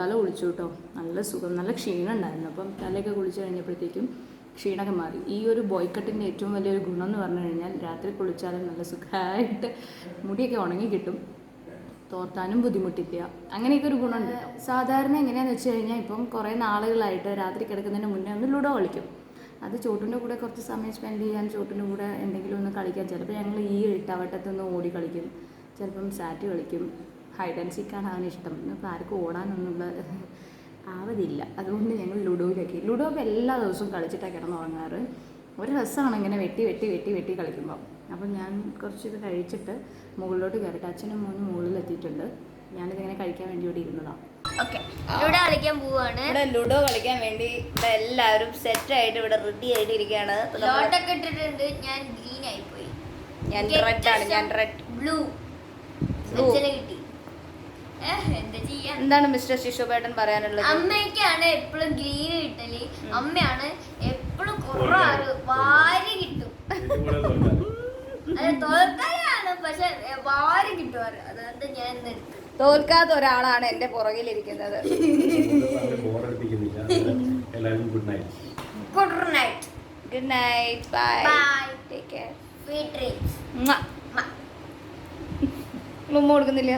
തല കുളിച്ചു കേട്ടോ. നല്ല സുഖം, നല്ല ക്ഷീണം ഉണ്ടായിരുന്നു. അപ്പം തലയൊക്കെ കുളിച്ച് കഴിഞ്ഞപ്പോഴത്തേക്കും ക്ഷീണമൊക്കെ മാറി. ഈ ഒരു ബോയ് കട്ടിൻ്റെ ഏറ്റവും വലിയൊരു ഗുണം എന്ന് പറഞ്ഞു കഴിഞ്ഞാൽ രാത്രി കുളിച്ചാലും നല്ല സുഖമായിട്ട് മുടിയൊക്കെ ഉണങ്ങി കിട്ടും, തോർത്താനും ബുദ്ധിമുട്ടില്ല. അങ്ങനെയൊക്കെ ഒരു ഗുണമുണ്ട്. സാധാരണ എങ്ങനെയാണെന്ന് വെച്ച് കഴിഞ്ഞാൽ ഇപ്പം കുറേ നാളുകളായിട്ട് രാത്രി കിടക്കുന്നതിന് മുന്നേ ഒന്ന് ലുഡോ കളിക്കും. അത് ചോട്ടിൻ്റെ കൂടെ കുറച്ച് സമയം സ്പെൻഡ് ചെയ്യാൻ, ചോട്ടിൻ്റെ കൂടെ എന്തെങ്കിലും ഒന്ന് കളിക്കാൻ. ചിലപ്പോൾ ഞങ്ങൾ ഈ ഇട്ടവട്ടത്തുനിന്ന് ഓടി കളിക്കും, ചിലപ്പം സാറ്റ് കളിക്കും. ഹൈഡ് ആൻഡ് സീക്കാണ് അവനിഷ്ടം. ഇപ്പോൾ ആർക്കും ഓടാനൊന്നുള്ള ആവതില്ല. അതുകൊണ്ട് ഞങ്ങൾ ലുഡോയിലേക്ക് ലുഡോ ഒക്കെ എല്ലാ ദിവസവും കളിച്ചിട്ടാണ് കിടന്നുറങ്ങാറ്. ഒരു രസമാണ് ഇങ്ങനെ വെട്ടി വെട്ടി വെട്ടി വെട്ടി കളിക്കുമ്പോൾ. അപ്പം ഞാൻ കുറച്ചിത് കഴിച്ചിട്ട് മുകളിലോട്ട് കയറിയിട്ട് അച്ഛനും മോനും മുകളിലെത്തിയിട്ടുണ്ട്. ഞാനിതിങ്ങനെ കഴിക്കാൻ വേണ്ടി ഇവിടെ ഇരുന്നതാണ്. ഓക്കെ, ലുഡോ കളിക്കാൻ പോവാണ്. ഇവിടെ ലുഡോ കളിക്കാൻ വേണ്ടി ഇവിടെ എല്ലാവരും സെറ്റായിട്ട് ഇവിടെ റെഡി ആയിട്ട് ഇരിക്കുകയാണ്. ലോട്ടൊക്കെ ഇട്ടിട്ടുണ്ട്. ഞാൻ ഗ്രീൻ ആയി പോയി. ഞാൻ റെഡ് ആണ്. ഞാൻ റെഡ്. ബ്ലൂ അച്ഛനെ കിട്ടി. എന്താ ചെയ്യാ? എന്താണ് മിസ്റ്റർ ശിശുബേട്ടൻ പറയാനുള്ളത്? അമ്മയ്ക്കാണ് എപ്പോഴും ഗ്രീൻ കിട്ടല്. അമ്മയാണ് എപ്പോഴും കുറവാറ് വാരി കിട്ടും. അത് തോൽക്കാനാണ്, പക്ഷെ വാരി കിട്ടുവാറ്. അതുകൊണ്ട് ഞാൻ നിർത്തും. തോൽക്കാത്ത ഒരാളാണ് എന്റെ പുറകിലിരിക്കുന്നത്. Good night. Good night. Bye. Bye. Take care. Sweet dreams. ഉമ്മ കൊടുക്കുന്നില്ല.